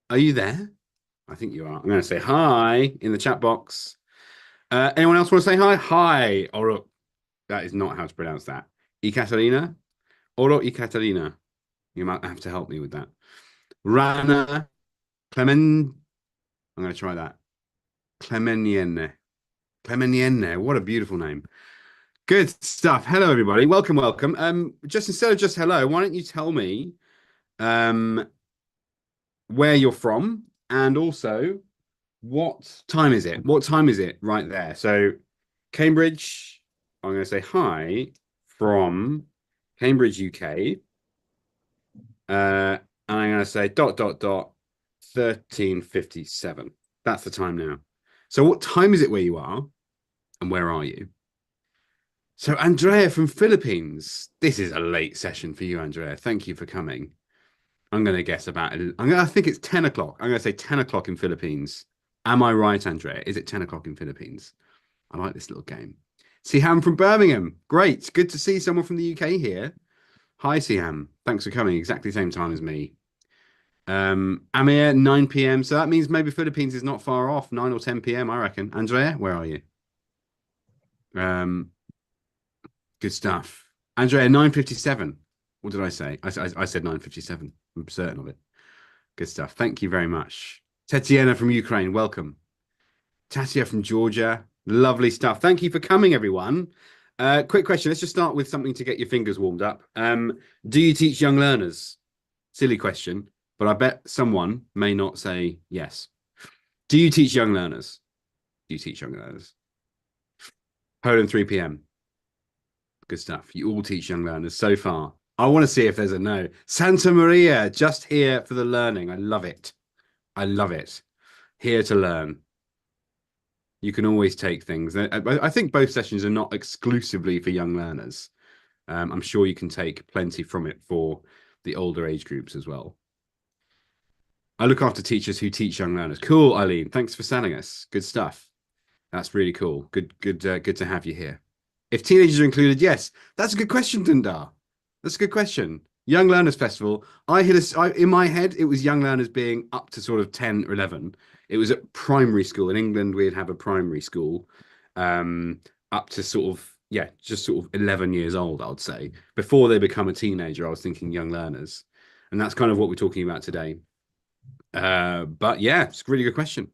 Are you there? I think you are. I'm going to say hi in the chat box. Anyone else want to say hi? Hi. Oro. That is not how to pronounce that. I Catalina? Oro I Catalina. You might have to help me with that. Rana. Clemen. I'm going to try that. Clemenienne. Clemenienne. What a beautiful name. Good stuff. Hello, everybody. Welcome, welcome. Just instead of just hello, why don't you tell me um where you're from and also what time is it? What time is it right there? So, Cambridge, I'm going to say hi from Cambridge, UK. And I'm going to say dot, dot, dot, 13:57. That's the time now. So, what time is it where you are and where are you? So, Andrea from Philippines. This is a late session for you, Andrea. Thank you for coming. I'm going to guess about it. I think it's 10 o'clock. I'm going to say 10 o'clock in Philippines. Am I right, Andrea? Is it 10 o'clock in Philippines? I like this little game. Siham from Birmingham. Great. Good to see someone from the UK here. Hi, Siham. Thanks for coming. Exactly the same time as me. Amir, 9 p.m. So that means maybe Philippines is not far off. 9 or 10 p.m., I reckon. Andrea, where are you? Um, Good stuff. Andrea, 9:57. What did I say? I said 9:57. I'm certain of it. Good stuff. Thank you very much. Tetiana from Ukraine. Welcome. Tatia from Georgia. Lovely stuff. Thank you for coming, everyone. Quick question. Let's just start with something to get your fingers warmed up. Do you teach young learners? Silly question, but I bet someone may not say yes. Do you teach young learners? Do you teach young learners? Poland, 3 p.m. Good stuff. You all teach young learners so far. I want to see if there's a no. Santa Maria, just here for the learning. I love it. I love it. Here to learn. You can always take things. I think both sessions are not exclusively for young learners. I'm sure you can take plenty from it for the older age groups as well. I look after teachers who teach young learners. Cool, Eileen. Thanks for selling us. Good stuff. That's really cool. Good to have you here. If teenagers are included, yes. That's a good question, Dundar. That's a good question. Young Learners Festival. In my head, it was young learners being up to sort of 10 or 11. It was at primary school. In England, we'd have a primary school up to sort of, yeah, just sort of 11 years old, I would say. Before they become a teenager, I was thinking young learners. And that's kind of what we're talking about today. But yeah, it's a really good question.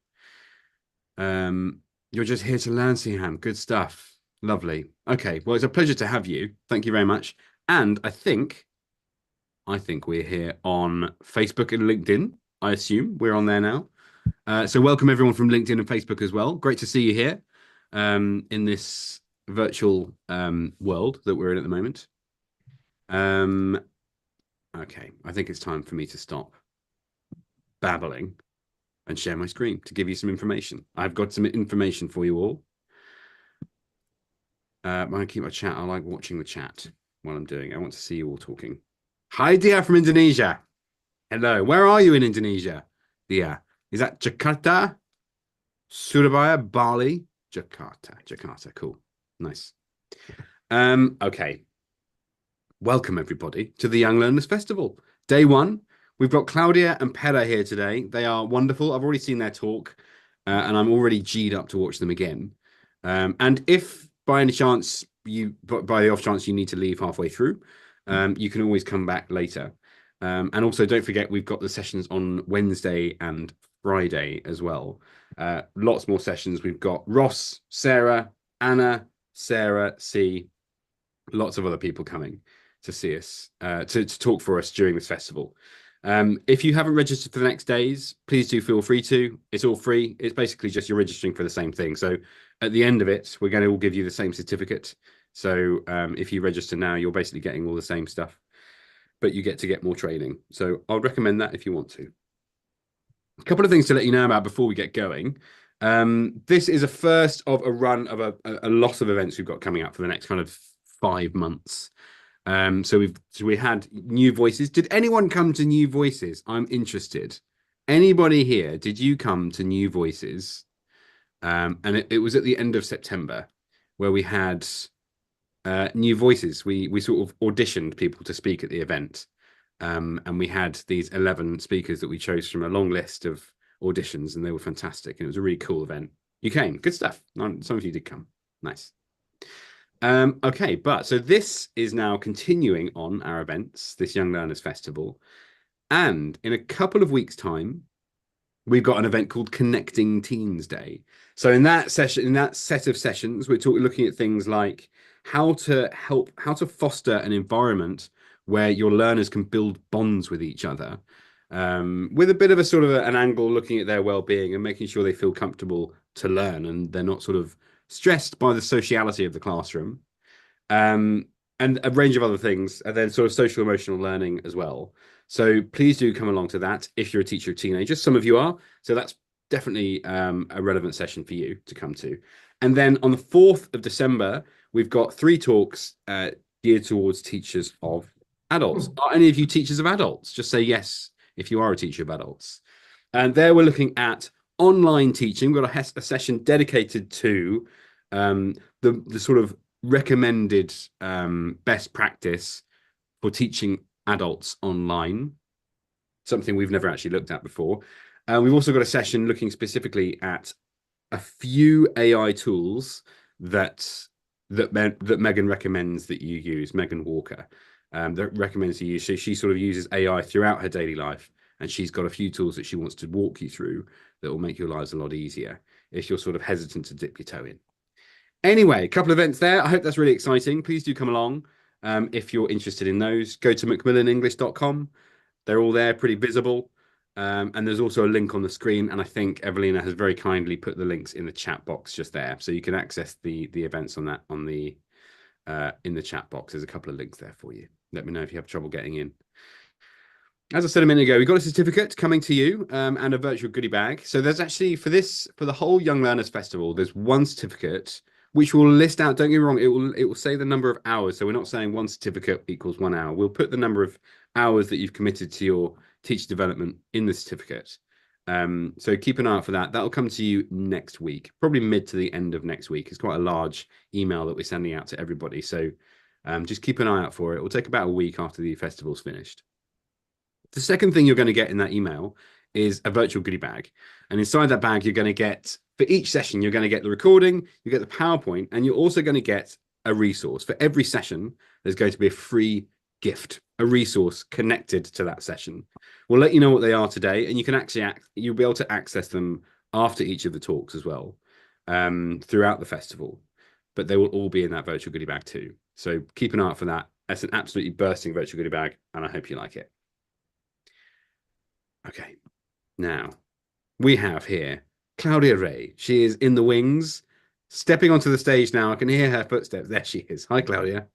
You're just here to learn, Siham. Good stuff. Lovely. Okay, well, it's a pleasure to have you. Thank you very much. And I think we're here on Facebook and LinkedIn. I assume we're on there now. So welcome everyone from LinkedIn and Facebook as well. Great to see you here in this virtual world that we're in at the moment. Okay, I think it's time for me to stop babbling and share my screen to give you some information. I've got some information for you all. I'm going to keep my chat. I like watching the chat while I'm doing it. I want to see you all talking. Hi, Dia from Indonesia. Hello. Where are you in Indonesia, Dia? Is that Jakarta, Surabaya, Bali, Jakarta? Jakarta. Cool. Nice. Okay. Welcome everybody to the Young Learners Festival. Day one. We've got Claudia and Pere here today. They are wonderful. I've already seen their talk, and I'm already G'd up to watch them again. And if by any chance by the off chance you need to leave halfway through, you can always come back later. And also don't forget we've got the sessions on Wednesday and Friday as well. Lots more sessions. We've got Ross, Sarah, Anna, Sarah, C, lots of other people coming to see us, to talk for us during this festival. If you haven't registered for the next days, please do feel free to. It's all free. It's basically just you're registering for the same thing. So at the end of it, we're going to all give you the same certificate. So if you register now, you're basically getting all the same stuff, but you get to get more training. So I'll recommend that if you want to. A couple of things to let you know about before we get going. This is a first of a run of a lot of events we've got coming up for the next kind of 5 months. So we had New Voices. Did anyone come to New Voices? I'm interested. Anybody here? Did you come to New Voices? And it was at the end of September where we had New Voices. We sort of auditioned people to speak at the event. And we had these 11 speakers that we chose from a long list of auditions, and they were fantastic. And it was a really cool event. You came, good stuff. Some of you did come. Nice. Okay, but so this is now continuing on our events, this Young Learners Festival. And in a couple of weeks' time, we've got an event called Connecting Teens Day. So in that session, in that set of sessions, we're looking at things like how to foster an environment where your learners can build bonds with each other, with a bit of a sort of an angle looking at their well-being and making sure they feel comfortable to learn and they're not sort of stressed by the sociality of the classroom, and a range of other things, and then sort of social emotional learning as well. So please do come along to that if you're a teacher of teenagers. Some of you are, so that's definitely a relevant session for you to come to. And then on the 4th of December, we've got 3 talks geared towards teachers of adults. Are any of you teachers of adults? Just say yes if you are a teacher of adults. And there we're looking at online teaching. We've got a session dedicated to the sort of recommended best practice for teaching adults online, something we've never actually looked at before. We've also got a session looking specifically at a few AI tools that Megan recommends that you use, Megan Walker, that recommends you use. So she sort of uses AI throughout her daily life, and she's got a few tools that she wants to walk you through that will make your lives a lot easier if you're sort of hesitant to dip your toe in. Anyway, a couple of events there. I hope that's really exciting. Please do come along. If you're interested in those, go to macmillanenglish.com. They're all there, pretty visible. And there's also a link on the screen. And I think Evelina has very kindly put the links in the chat box just there. So you can access the events on that in the chat box. There's a couple of links there for you. Let me know if you have trouble getting in. As I said a minute ago, we've got a certificate coming to you, and a virtual goodie bag. So there's actually, for the whole Young Learners Festival, there's one certificate which will list out, don't get me wrong, it will say the number of hours. So we're not saying one certificate equals 1 hour. We'll put the number of hours that you've committed to your teacher development in the certificate. So keep an eye out for that. That'll come to you next week, probably mid to the end of next week. It's quite a large email that we're sending out to everybody. So just keep an eye out for it. It will take about a week after the festival's finished. The second thing you're going to get in that email is a virtual goodie bag. And inside that bag, you're going to get, for each session, you're going to get the recording, you get the PowerPoint, and you're also going to get a resource. For every session, there's going to be a free gift, a resource connected to that session. We'll let you know what they are today, and you can actually you'll be able to access them after each of the talks as well, throughout the festival. But they will all be in that virtual goodie bag too. So keep an eye out for that. That's an absolutely bursting virtual goodie bag, and I hope you like it. Okay, now we have here Claudia Rey. She is in the wings, stepping onto the stage now. I can hear her footsteps. There she is. Hi, Claudia.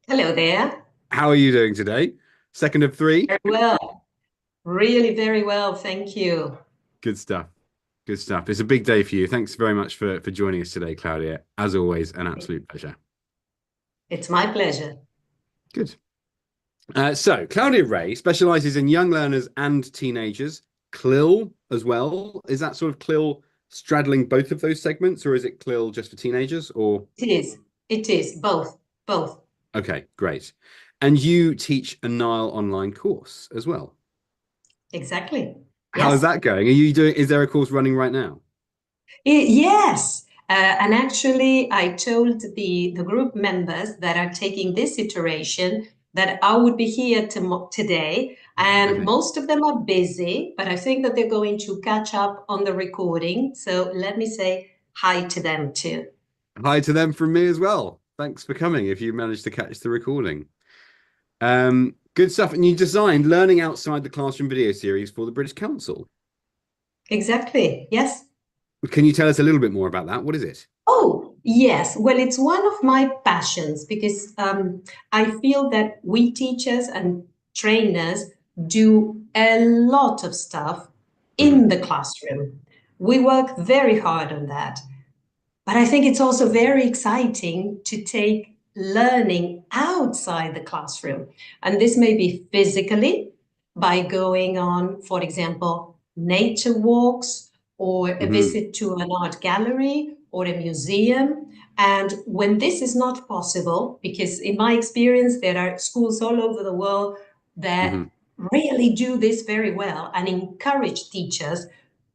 Hello there. How are you doing today? Second of 3? Very well. Really very well. Thank you. Good stuff. Good stuff. It's a big day for you. Thanks very much for joining us today, Claudia. As always, an absolute pleasure. It's my pleasure. Good. So Claudia Rey specializes in young learners and teenagers, CLIL as well. Is that sort of CLIL straddling both of those segments, or is it CLIL just for teenagers? Or it is both. Okay, great. And you teach a Nile online course as well. Exactly. How is that going? Is there a course running right now? Yes. And actually, I told the group members that are taking this iteration that I would be here today, and most of them are busy, but I think that they're going to catch up on the recording. So let me say hi to them too. Hi to them from me as well. Thanks for coming if you managed to catch the recording. Good stuff. And you designed Learning Outside the Classroom video series for the British Council. Exactly. Yes. Can you tell us a little bit more about that? What is it? Oh, yes. Well, it's one of my passions because I feel that we teachers and trainers do a lot of stuff in the classroom. We work very hard on that. But I think it's also very exciting to take learning outside the classroom. And this may be physically by going on, for example, nature walks or a visit to an art gallery or a museum. And when this is not possible, because in my experience, there are schools all over the world that Hmm. really do this very well and encourage teachers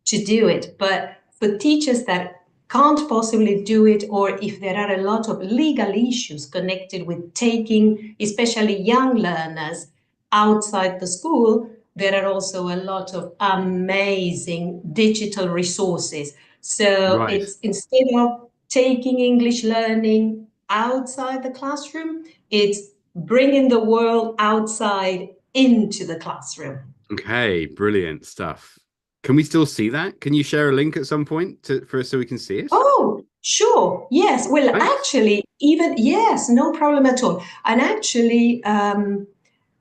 to do it. But for teachers that can't possibly do it, or if there are a lot of legal issues connected with taking, especially young learners, outside the school, there are also a lot of amazing digital resources. So Right. it's, instead of taking English learning outside the classroom, it's bringing the world outside into the classroom. Okay, brilliant stuff. Can we still see that? Can you share a link at some point for us so we can see it? Oh, sure. Yes. Well, Thanks. actually, even yes, no problem at all. And actually, I'm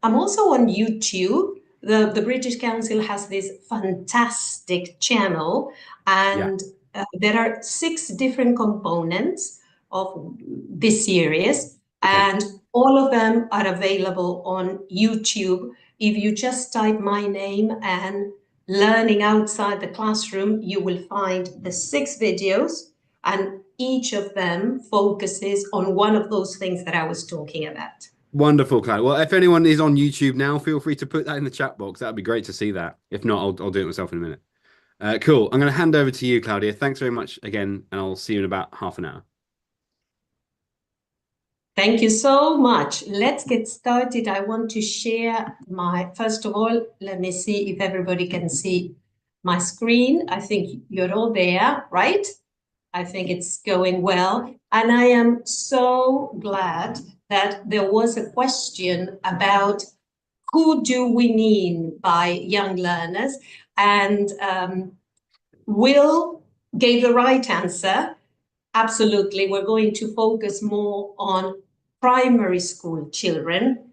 also on YouTube. The British Council has this fantastic channel, Yeah. and there are 6 different components of this series, Okay. and all of them are available on YouTube. If you just type my name and learning outside the classroom, you will find the 6 videos, and each of them focuses on one of those things that I was talking about. Wonderful, Claudia. Well, if anyone is on YouTube now, feel free to put that in the chat box. That'd be great to see that. If not, I'll do it myself in a minute. Cool. I'm going to hand over to you, Claudia. Thanks very much again, and I'll see you in about half an hour. Thank you so much. Let's get started. I want to share first of all, let me see if everybody can see my screen. I think you're all there, right? I think it's going well. And I am so glad that there was a question about who do we mean by young learners? And Will gave the right answer. Absolutely, we're going to focus more on primary school children,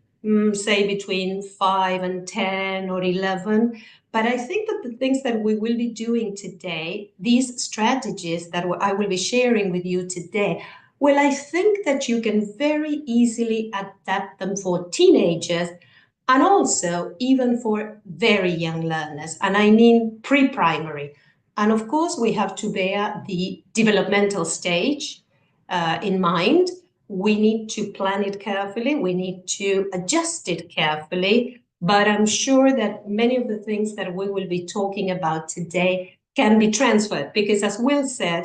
say between 5 and 10 or 11. But I think that the things that we will be doing today, these strategies that I will be sharing with you today, well, I think that you can very easily adapt them for teenagers and also even for very young learners. And I mean pre-primary. And of course, we have to bear the developmental stage in mind. We need to plan it carefully. We need to adjust it carefully. But I'm sure that many of the things that we will be talking about today can be transferred because, as Will said,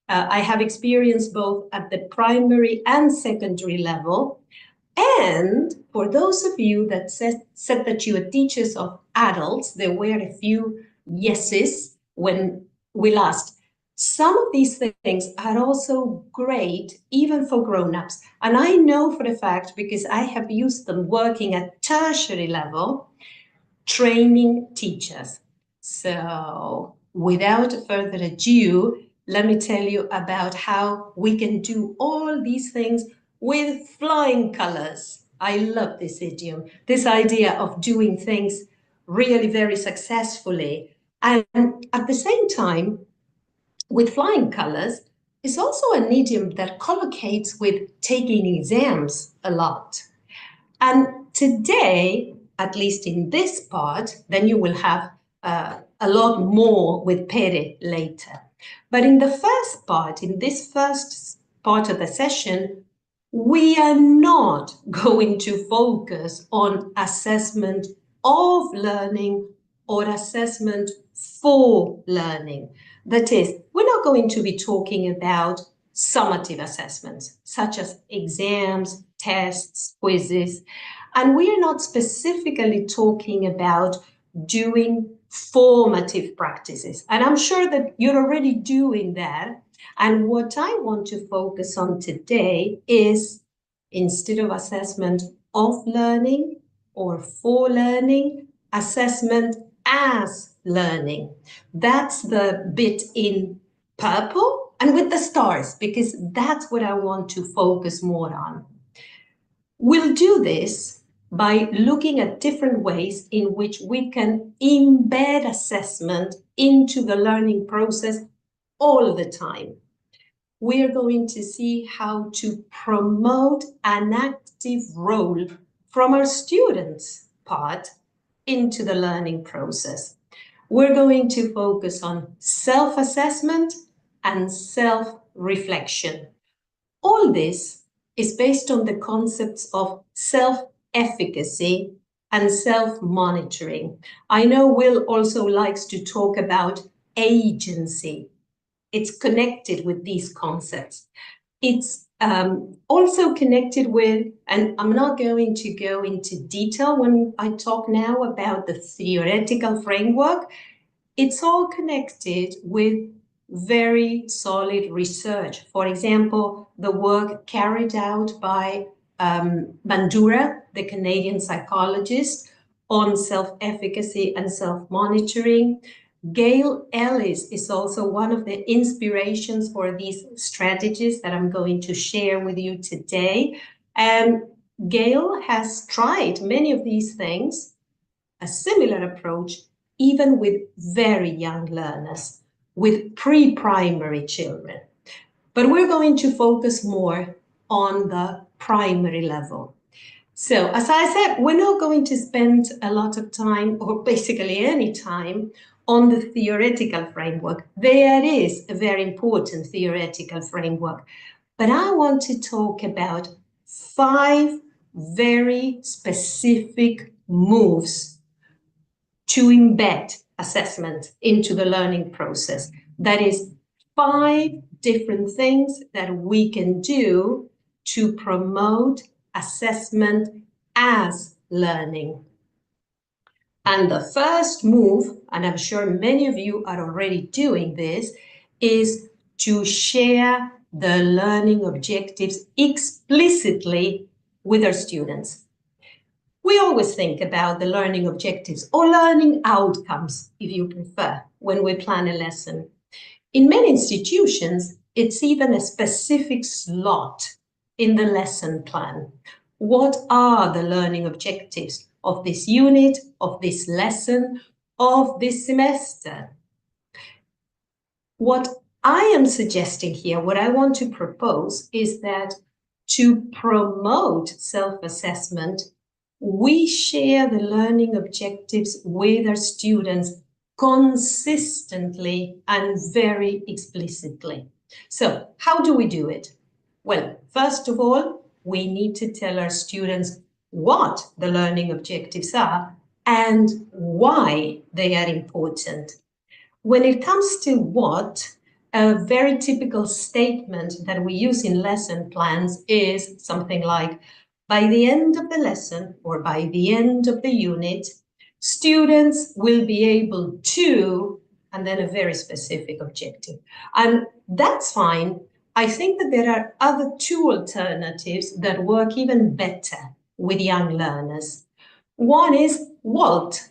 I have experience both at the primary and secondary level. And for those of you that said that you are teachers of adults, there were a few yeses when we last. Some of these things are also great, even for grown-ups. And I know for a fact, because I have used them working at tertiary level, training teachers. So without further ado, let me tell you about how we can do all these things with flying colors. I love this idiom, this idea of doing things really very successfully. And at the same time, with flying colors, is also an idiom that collocates with taking exams a lot. And today, at least in this part, then you will have a lot more with Pere later. But in the first part, in this first part of the session, we are not going to focus on assessment of learning or assessment for learning. That is, we're not going to be talking about summative assessments, such as exams, tests, quizzes. And we are not specifically talking about doing formative practices. And I'm sure that you're already doing that. And what I want to focus on today is, instead of assessment of learning or for learning, assessment as learning. That's the bit in purple and with the stars, because that's what I want to focus more on. We'll do this by looking at different ways in which we can embed assessment into the learning process all the time. We are going to see how to promote an active role from our students' part into the learning process. We're going to focus on self-assessment and self-reflection. All this is based on the concepts of self-efficacy and self-monitoring. I know Will also likes to talk about agency. It's connected with these concepts. It's also connected with, and I'm not going to go into detail when I talk now about the theoretical framework. It's all connected with very solid research. For example, the work carried out by Bandura, the Canadian psychologist, on self-efficacy and self-monitoring. Gail Ellis is also one of the inspirations for these strategies that I'm going to share with you today. And Gail has tried many of these things, a similar approach, even with very young learners, with pre-primary children. But we're going to focus more on the primary level. So, as I said, we're not going to spend a lot of time, or basically any time, on the theoretical framework. There is a very important theoretical framework, but I want to talk about 5 very specific moves to embed assessment into the learning process. That is 5 different things that we can do to promote assessment as learning. And the first move, and I'm sure many of you are already doing this, is to share the learning objectives explicitly with our students. We always think about the learning objectives or learning outcomes, if you prefer, when we plan a lesson. In many institutions, it's even a specific slot in the lesson plan. What are the learning objectives of this unit, of this lesson, of this semester? What I am suggesting here, what I want to propose, is that to promote self-assessment, we share the learning objectives with our students consistently and very explicitly. So, how do we do it? Well, first of all, we need to tell our students what the learning objectives are and why they are important. When it comes to what, a very typical statement that we use in lesson plans is something like, by the end of the lesson or by the end of the unit, students will be able to, and then a very specific objective. And that's fine. I think that there are other 2 alternatives that work even better with young learners. One is WALT.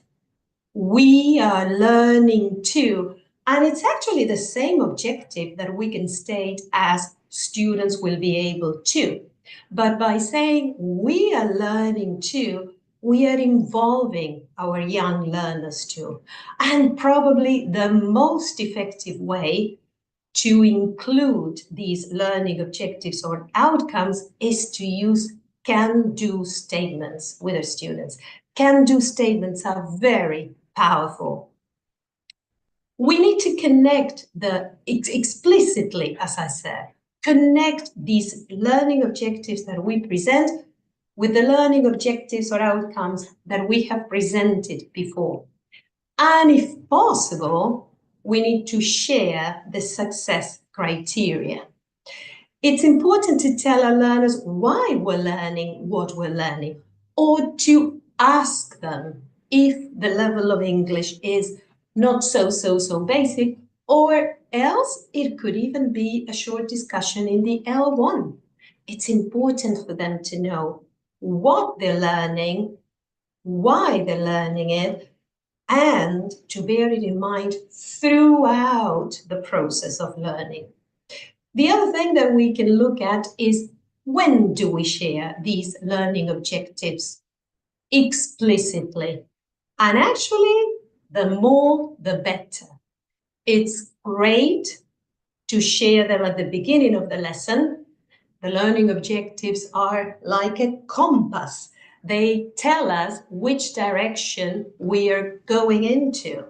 We are learning to, and it's actually the same objective that we can state as students will be able to. But by saying we are learning to, we are involving our young learners too. And probably the most effective way to include these learning objectives or outcomes is to use can-do statements with our students. Can-do statements are very powerful. We need to connect explicitly, as I said, connect these learning objectives that we present with the learning objectives or outcomes that we have presented before. And if possible, we need to share the success criteria. It's important to tell our learners why we're learning what we're learning, or to ask them if the level of English is not so basic, or else it could even be a short discussion in the L1. It's important for them to know what they're learning, why they're learning it, and to bear it in mind throughout the process of learning. The other thing that we can look at is, when do we share these learning objectives explicitly? And actually, the more, the better. It's great to share them at the beginning of the lesson. The learning objectives are like a compass. They tell us which direction we are going into.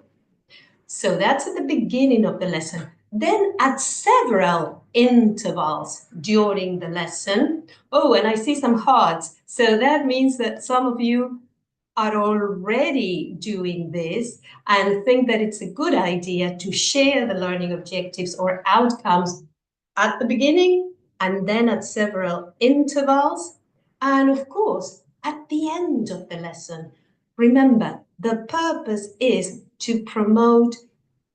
So that's at the beginning of the lesson. Then at several intervals during the lesson. Oh, and I see some hearts. So that means that some of you are already doing this and think that it's a good idea to share the learning objectives or outcomes at the beginning and then at several intervals, and of course, at the end of the lesson. Remember, the purpose is to promote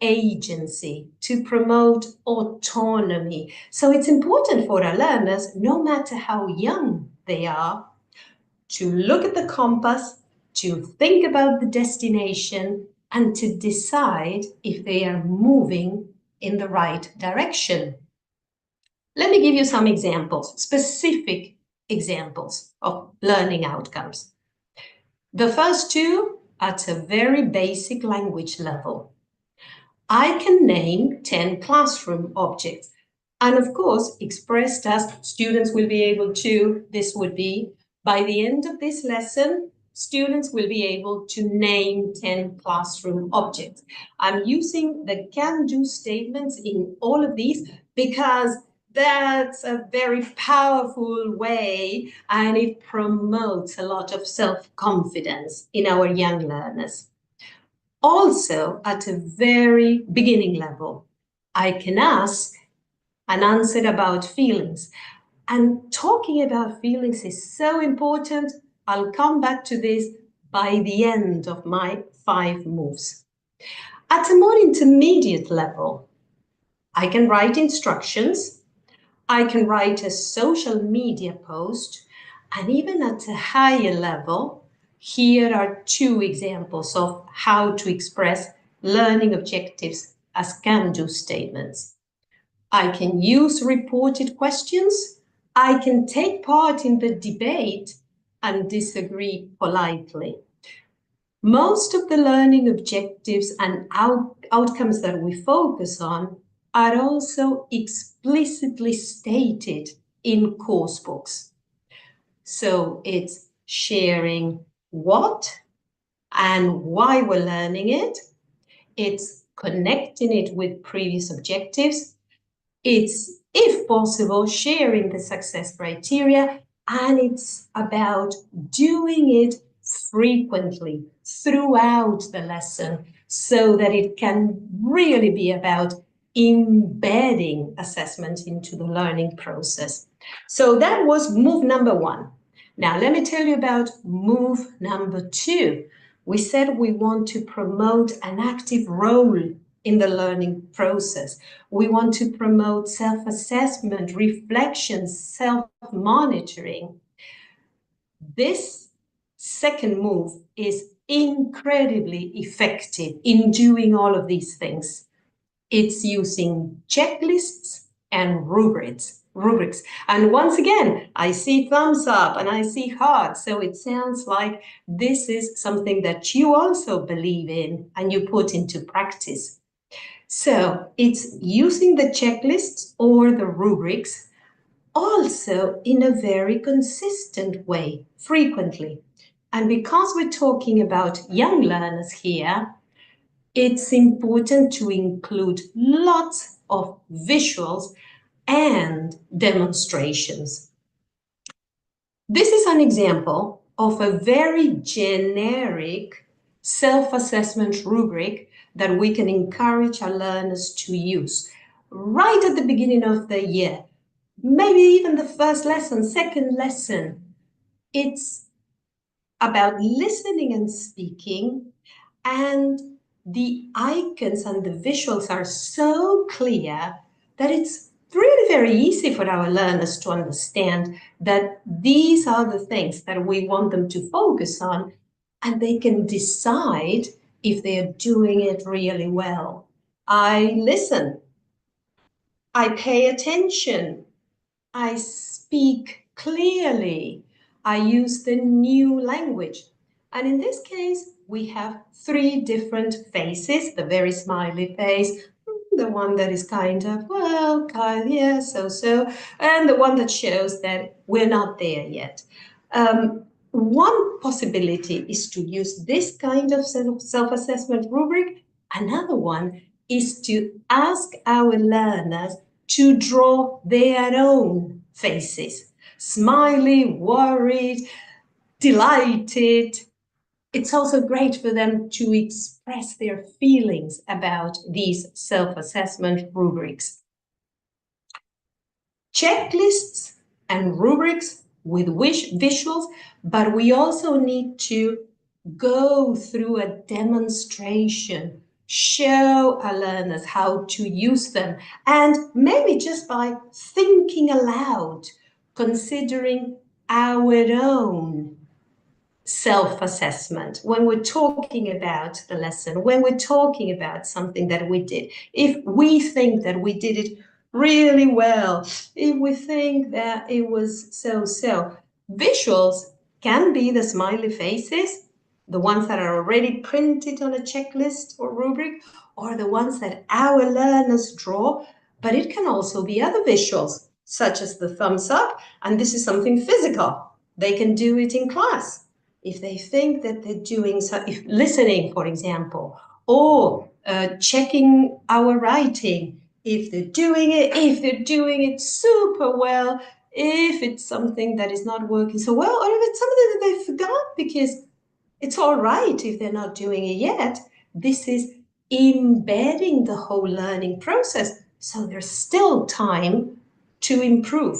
agency, to promote autonomy. So it's important for our learners, no matter how young they are, to look at the compass, to think about the destination, and to decide if they are moving in the right direction. Let me give you some examples, specific examples of learning outcomes. The first two at a very basic language level. I can name 10 classroom objects. And of course, expressed as students will be able to, this would be, by the end of this lesson, students will be able to name 10 classroom objects. I'm using the can-do statements in all of these because that's a very powerful way and it promotes a lot of self-confidence in our young learners. Also, at a very beginning level, I can ask and answer about feelings. And talking about feelings is so important. I'll come back to this by the end of my 5 moves. At a more intermediate level, I can write instructions, I can write a social media post, and even at a higher level, here are 2 examples of how to express learning objectives as can-do statements. I can use reported questions, I can take part in the debate and disagree politely. Most of the learning objectives and outcomes that we focus on are also explicitly stated in course books. So it's sharing what and why we're learning it. It's connecting it with previous objectives. It's, if possible, sharing the success criteria, and it's about doing it frequently throughout the lesson so that it can really be about embedding assessment into the learning process. So that was move number 1. Now, let me tell you about move number 2. We said we want to promote an active role in the learning process. We want to promote self-assessment, reflection, self-monitoring. This second move is incredibly effective in doing all of these things. It's using checklists and rubrics. And once again, I see thumbs up and I see hearts. So it sounds like this is something that you also believe in and you put into practice. So it's using the checklists or the rubrics also in a very consistent way, frequently. And because we're talking about young learners here, it's important to include lots of visuals and demonstrations. This is an example of a very generic self-assessment rubric that we can encourage our learners to use right at the beginning of the year, maybe even the first lesson, second lesson. It's about listening and speaking, and the icons and the visuals are so clear that it's really very easy for our learners to understand that these are the things that we want them to focus on, and they can decide if they're doing it really well. I listen, I pay attention, I speak clearly, I use the new language. And in this case, we have 3 different faces, the very smiley face, the one that is kind of, well, kind of, yeah, so, and the one that shows that we're not there yet. One possibility is to use this kind of self-assessment rubric. Another one is to ask our learners to draw their own faces, smiley, worried, delighted. It's also great for them to express their feelings about these self-assessment rubrics. Checklists and rubrics with visuals, but we also need to go through a demonstration, show our learners how to use them, and maybe just by thinking aloud, considering our own self-assessment when we're talking about the lesson, when we're talking about something that we did. If we think that we did it really well, if we think that it was so-so, visuals can be the smiley faces, the ones that are already printed on a checklist or rubric, or the ones that our learners draw, but it can also be other visuals, such as the thumbs up, and this is something physical. They can do it in class. If they think that they're doing so, if listening, for example, or checking our writing, if they're doing it super well, if it's something that is not working so well, or if it's something that they forgot, because it's all right if they're not doing it yet. This is embedding the whole learning process. So there's still time to improve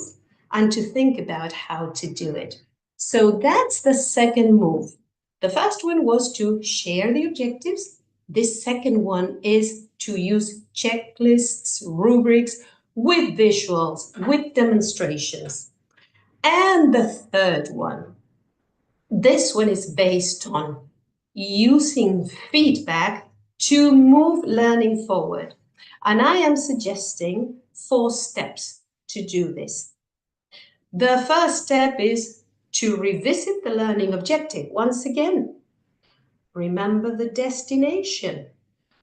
and to think about how to do it. So that's the second move. The first one was to share the objectives. This second one is to use checklists, rubrics, with visuals, with demonstrations. And the third one, this one is based on using feedback to move learning forward. And I am suggesting 4 steps to do this. The first step is to revisit the learning objective once again. Remember the destination.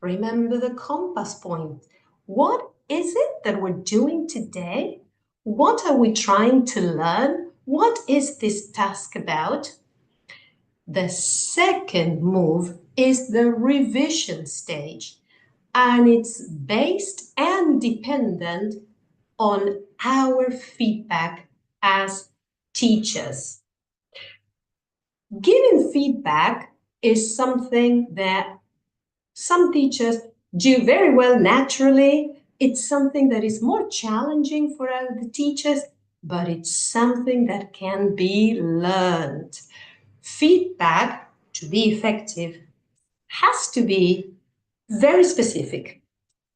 Remember the compass point. What is it that we're doing today? What are we trying to learn? What is this task about? The second move is the revision stage, and it's based and dependent on our feedback as teachers. Giving feedback is something that some teachers do very well naturally. It's something that is more challenging for the teachers, but it's something that can be learned. Feedback, to be effective, has to be very specific.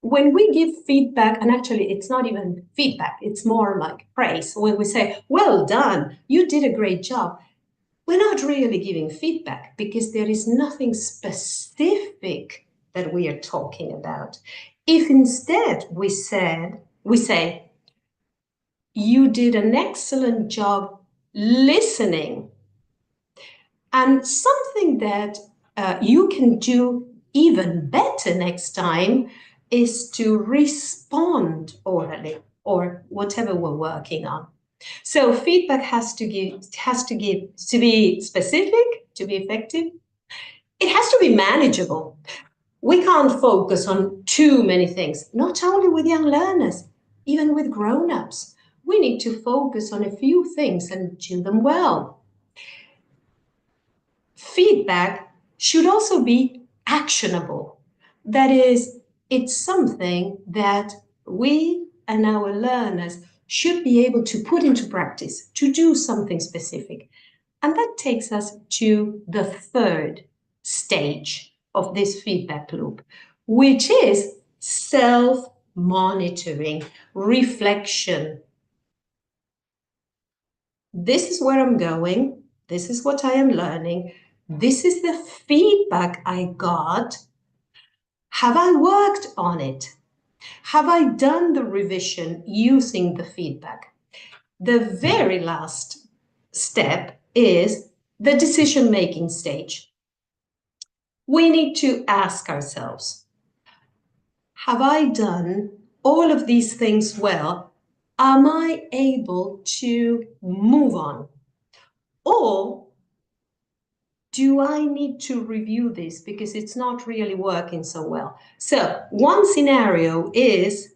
When we give feedback, and actually it's not even feedback, it's more like praise. When we say, well done, you did a great job, we're not really giving feedback because there is nothing specific that we are talking about. If instead we say, you did an excellent job listening, and something that you can do even better next time is to respond orally or whatever we're working on. So feedback has to be specific, to be effective. It has to be manageable. We can't focus on too many things, not only with young learners, even with grown-ups. We need to focus on a few things and do them well. Feedback should also be actionable. That is, it's something that we and our learners should be able to put into practice, to do something specific. And that takes us to the third stage of this feedback loop, which is self-monitoring, reflection. This is where I'm going. This is what I am learning. This is the feedback I got. Have I worked on it? Have I done the revision using the feedback? The very last step is the decision-making stage. We need to ask ourselves, have I done all of these things well? Am I able to move on? Or do I need to review this because it's not really working so well? So one scenario is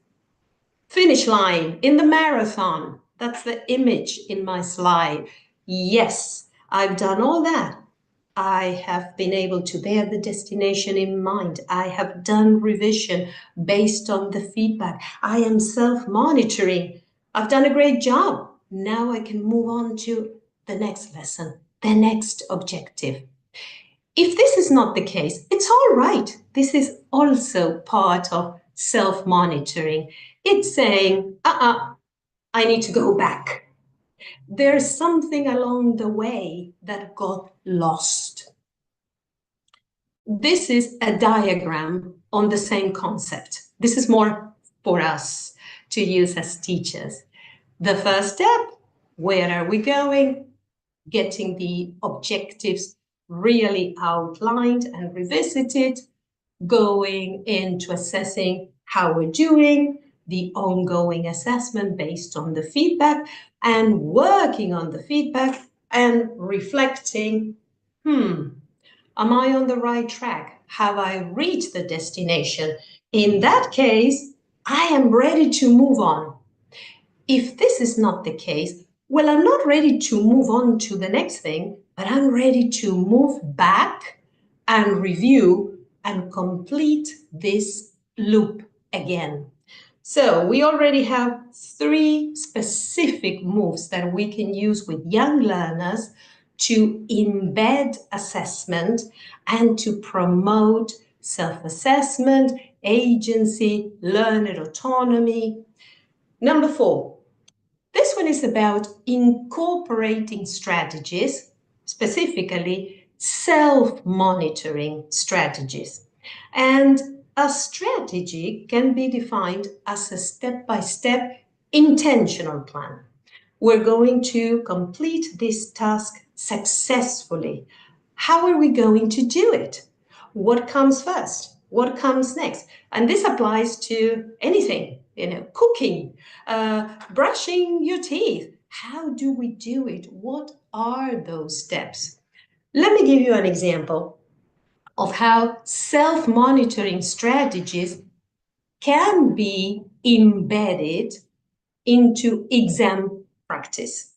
finish line in the marathon. That's the image in my slide. Yes, I've done all that. I have been able to bear the destination in mind. I have done revision based on the feedback. I am self-monitoring. I've done a great job. Now I can move on to the next lesson, the next objective. If this is not the case, it's all right. This is also part of self-monitoring. It's saying, I need to go back. There's something along the way that got lost. This is a diagram on the same concept. This is more for us to use as teachers. The first step, where are we going? Getting the objectives really outlined and revisited, going into assessing how we're doing, the ongoing assessment based on the feedback, and working on the feedback and reflecting, am I on the right track? Have I reached the destination? In that case, I am ready to move on. If this is not the case, well, I'm not ready to move on to the next thing, but I'm ready to move back and review and complete this loop again. So we already have 3 specific moves that we can use with young learners to embed assessment and to promote self-assessment, agency, learner autonomy. Number 4, this one is about incorporating strategies, specifically self-monitoring strategies. And a strategy can be defined as a step-by-step intentional plan. We're going to complete this task successfully. How are we going to do it? What comes first? What comes next? And this applies to anything, cooking, brushing your teeth. How do we do it? What are those steps? Let me give you an example of how self-monitoring strategies can be embedded into exam practice.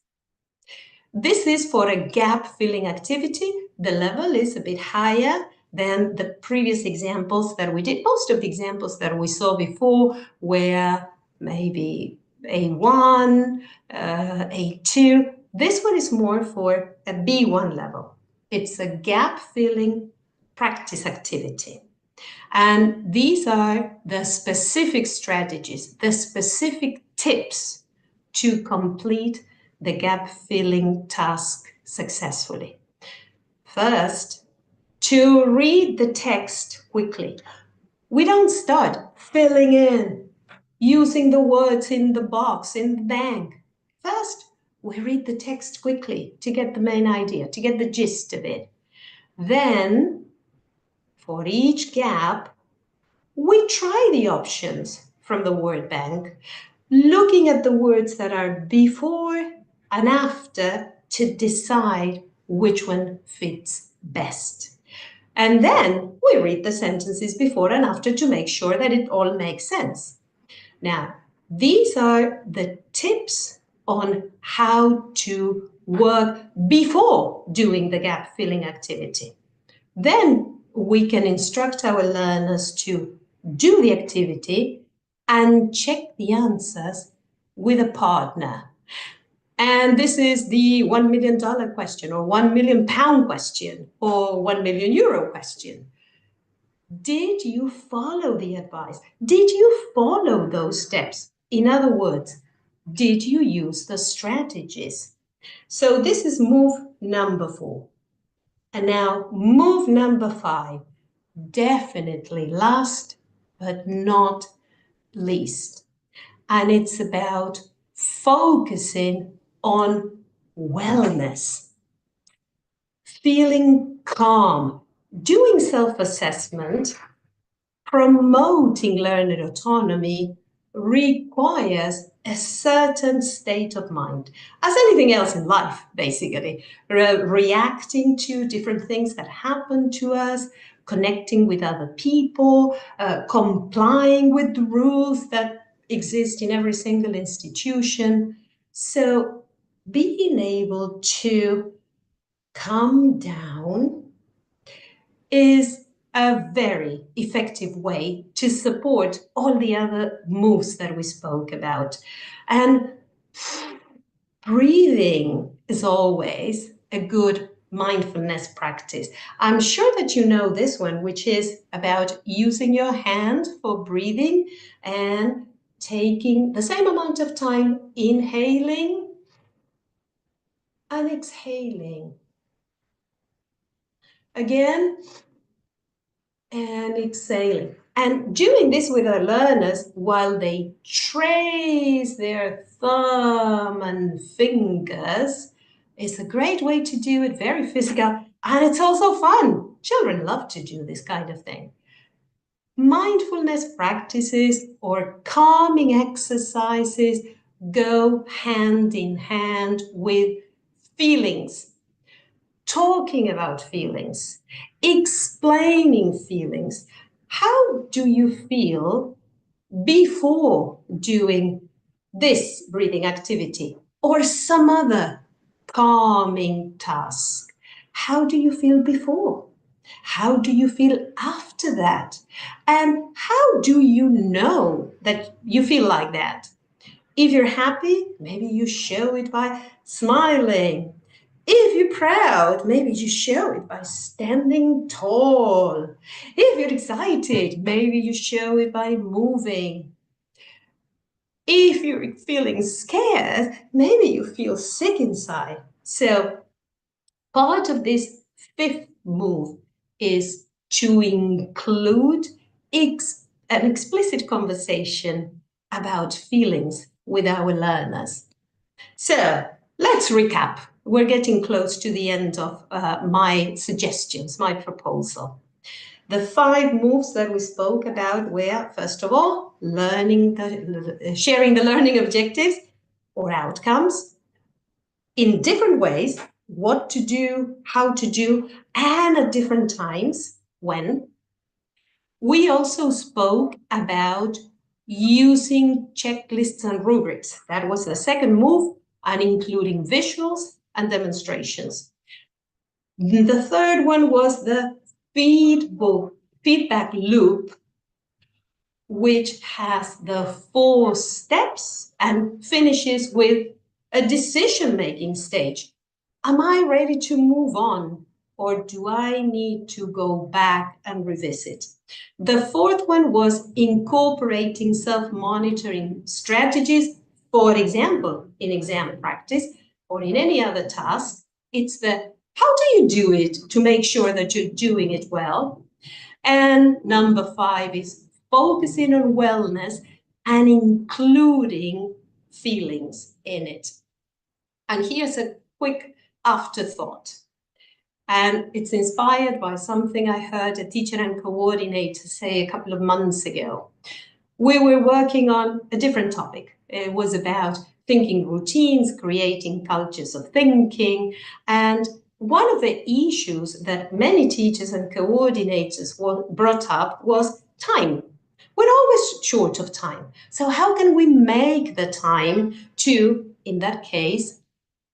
This is for a gap-filling activity. The level is a bit higher than the previous examples that we did. Most of the examples that we saw before were maybe A1, A2. This one is more for a B1 level. It's a gap-filling practice activity. And these are the specific strategies, the specific tips to complete the gap-filling task successfully. First, to read the text quickly. We don't start filling in, using the words in the box, in the bank. First, we read the text quickly to get the main idea, to get the gist of it. Then, for each gap, we try the options from the word bank, looking at the words that are before and after to decide which one fits best. And then we read the sentences before and after to make sure that it all makes sense. Now, these are the tips on how to work before doing the gap filling activity. Then we can instruct our learners to do the activity and check the answers with a partner. And this is the $1 million question or £1 million question or €1 million question. Did you follow the advice? Did you follow those steps? In other words, did you use the strategies? So this is move number 4. And now move number 5, definitely last but not least. And it's about focusing on wellness, feeling calm, doing self-assessment, promoting learner autonomy requires a certain state of mind, as anything else in life, basically. Reacting to different things that happen to us, connecting with other people, complying with the rules that exist in every single institution. So being able to calm down is a very effective way to support all the other moves that we spoke about. And breathing is always a good mindfulness practice. I'm sure that you know this one, which is about using your hand for breathing and taking the same amount of time inhaling and exhaling. Again, and exhaling. And doing this with our learners while they trace their thumb and fingers is a great way to do it, very physical, and it's also fun. Children love to do this kind of thing. Mindfulness practices or calming exercises go hand in hand with feelings, talking about feelings, explaining feelings. How do you feel before doing this breathing activity or some other calming task? How do you feel before? How do you feel after that? And how do you know that you feel like that? If you're happy, maybe you show it by smiling. If you're proud, maybe you show it by standing tall. If you're excited, maybe you show it by moving. If you're feeling scared, maybe you feel sick inside. So part of this fifth move is to include an explicit conversation about feelings with our learners. So let's recap. We're getting close to the end of my suggestions, my proposal. The 5 moves that we spoke about were, first of all, sharing the learning objectives or outcomes in different ways, what to do, how to do, and at different times, when. We also spoke about using checklists and rubrics. That was the second move, and including visuals and demonstrations. The third one was the feedback loop, which has the 4 steps and finishes with a decision-making stage. Am I ready to move on, or do I need to go back and revisit? The fourth one was incorporating self-monitoring strategies, for example, in exam practice or in any other task. It's the how do you do it to make sure that you're doing it well? And number 5 is focusing on wellness and including feelings in it. And here's a quick afterthought. And it's inspired by something I heard a teacher and coordinator say a couple of months ago. We were working on a different topic. It was about thinking routines, creating cultures of thinking. And one of the issues that many teachers and coordinators brought up was time. We're always short of time. So how can we make the time to, in that case,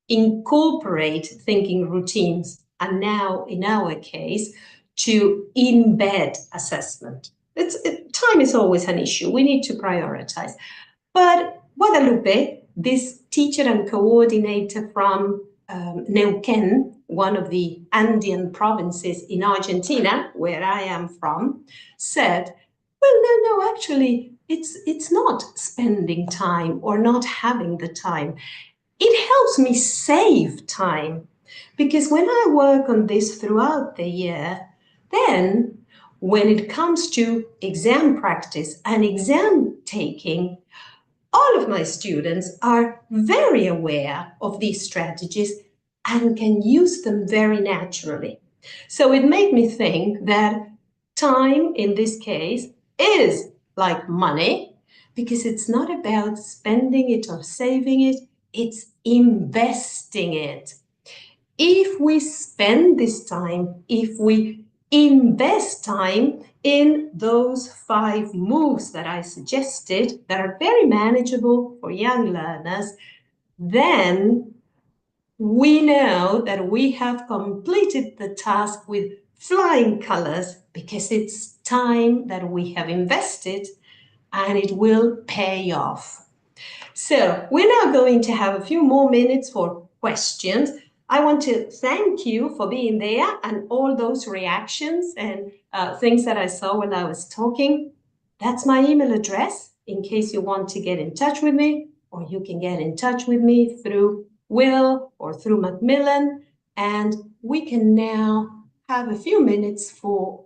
incorporate thinking routines, and now in our case to embed assessment? Time is always an issue. We need to prioritize. But Guadalupe, this teacher and coordinator from Neuquén, one of the Andean provinces in Argentina, where I am from, said, well, no, actually, it's not spending time or not having the time. It helps me save time, because when I work on this throughout the year, then when it comes to exam practice and exam taking, all of my students are very aware of these strategies and can use them very naturally. So it made me think that time in this case is like money, because it's not about spending it or saving it, it's investing it. If we spend this time, if we invest time in those 5 moves that I suggested that are very manageable for young learners, then we know that we have completed the task with flying colors, because it's time that we have invested and it will pay off. So we're now going to have a few more minutes for questions. I want to thank you for being there and all those reactions and things that I saw when I was talking. That's my email address in case you want to get in touch with me, or you can get in touch with me through Will or through Macmillan. And we can now have a few minutes for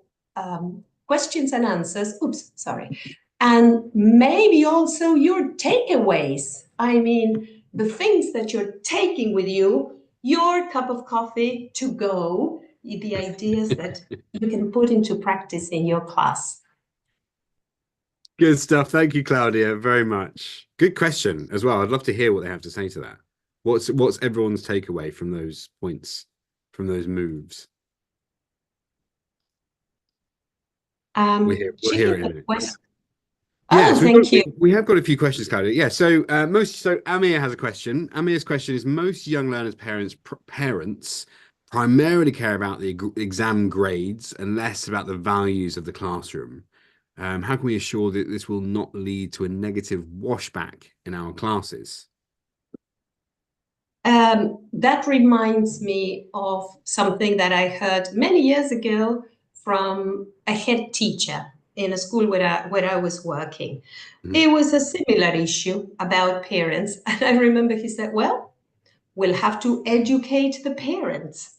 questions and answers. Oops, sorry. And maybe also your takeaways. I mean, the things that you're taking with you, your cup of coffee to go, the ideas that you can put into practice in your class. Good stuff. Thank you, Claudia, very much. Good question as well. I'd love to hear what they have to say to that. What's everyone's takeaway from those points, from those moves? We'll hear it in a minute. Yeah, oh, so thank you. we have got a few questions, Claudia. Yeah, so Amir has a question. Amir's question is: most young learners' parents primarily care about the exam grades and less about the values of the classroom. How can we assure that this will not lead to a negative washback in our classes? That reminds me of something that I heard many years ago from a head teacher in a school where I was working. Mm-hmm. It was a similar issue about parents. And I remember he said, well, we'll have to educate the parents.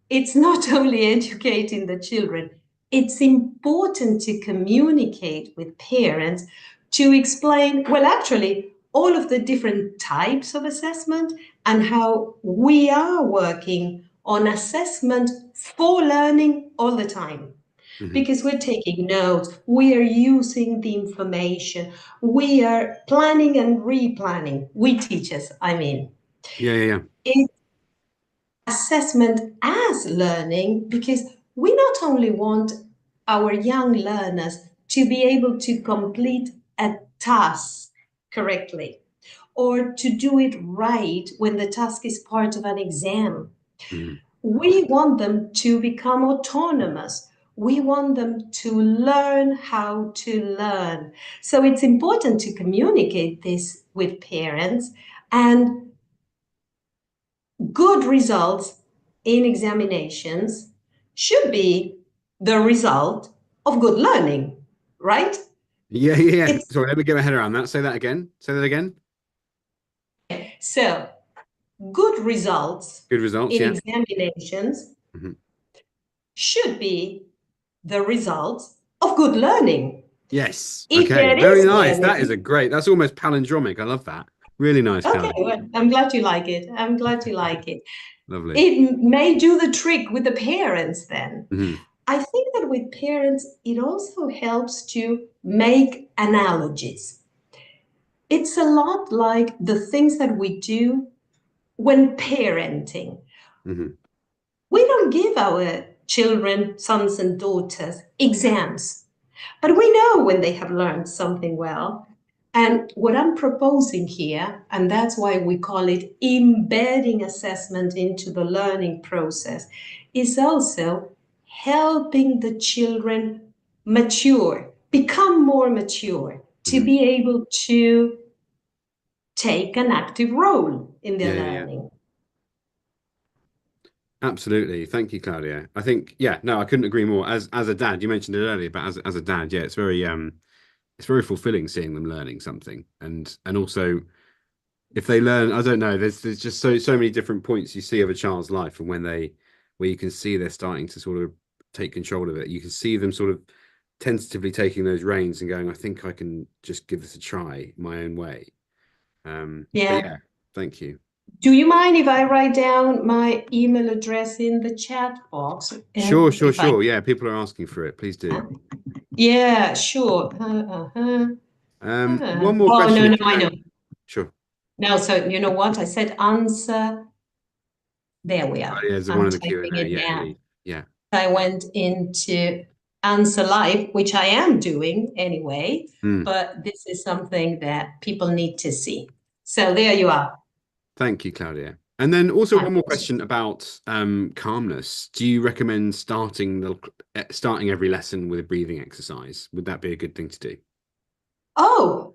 It's not only educating the children, it's important to communicate with parents to explain, well, actually, all of the different types of assessment and how we are working on assessment for learning all the time. Mm-hmm. Because we're taking notes, we are using the information, we are planning and replanning. We teachers, I mean. Yeah. It's assessment as learning, because we not only want our young learners to be able to complete a task correctly or to do it right when the task is part of an exam. Mm-hmm. We want them to become autonomous. We want them to learn how to learn. So it's important to communicate this with parents, and good results in examinations should be the result of good learning, right? Yeah. Sorry, let me get my head around that. Say that again. So, good results in examinations mm-hmm. should be the results of good learning. Yes. Okay. Very nice. Learning, that's almost palindromic. I love that. Really nice. Okay, well, I'm glad you like it. Lovely. It may do the trick with the parents then. Mm-hmm. I think that with parents, it also helps to make analogies. It's a lot like the things that we do when parenting. Mm-hmm. We don't give our children, sons and daughters, exams, but we know when they have learned something well. And what I'm proposing here, and that's why we call it embedding assessment into the learning process, is also helping the children mature, become more mature, to be able to take an active role in their learning. Yeah. Absolutely. Thank you, Claudia. I think, I couldn't agree more. As a dad, you mentioned it earlier, but as a dad, it's very fulfilling seeing them learning something. And also, if they learn, I don't know, there's just so many different points you see of a child's life, and where you can see they're starting to sort of take control of it. You can see them sort of tentatively taking those reins and going, I think I can just give this a try my own way. Thank you. Do you mind if I write down my email address in the chat box? Sure. Yeah, people are asking for it. Please do. Yeah, sure. One more question. No, I know. Sure. No, so you know what? I said answer. There we are. Oh, yeah, there's one of the Q&A. Yeah. I went into answer live, which I am doing anyway, but this is something that people need to see. So there you are. Thank you, Claudia. And then also one more 100%. question about calmness. Do you recommend starting every lesson with a breathing exercise? Would that be a good thing to do? Oh,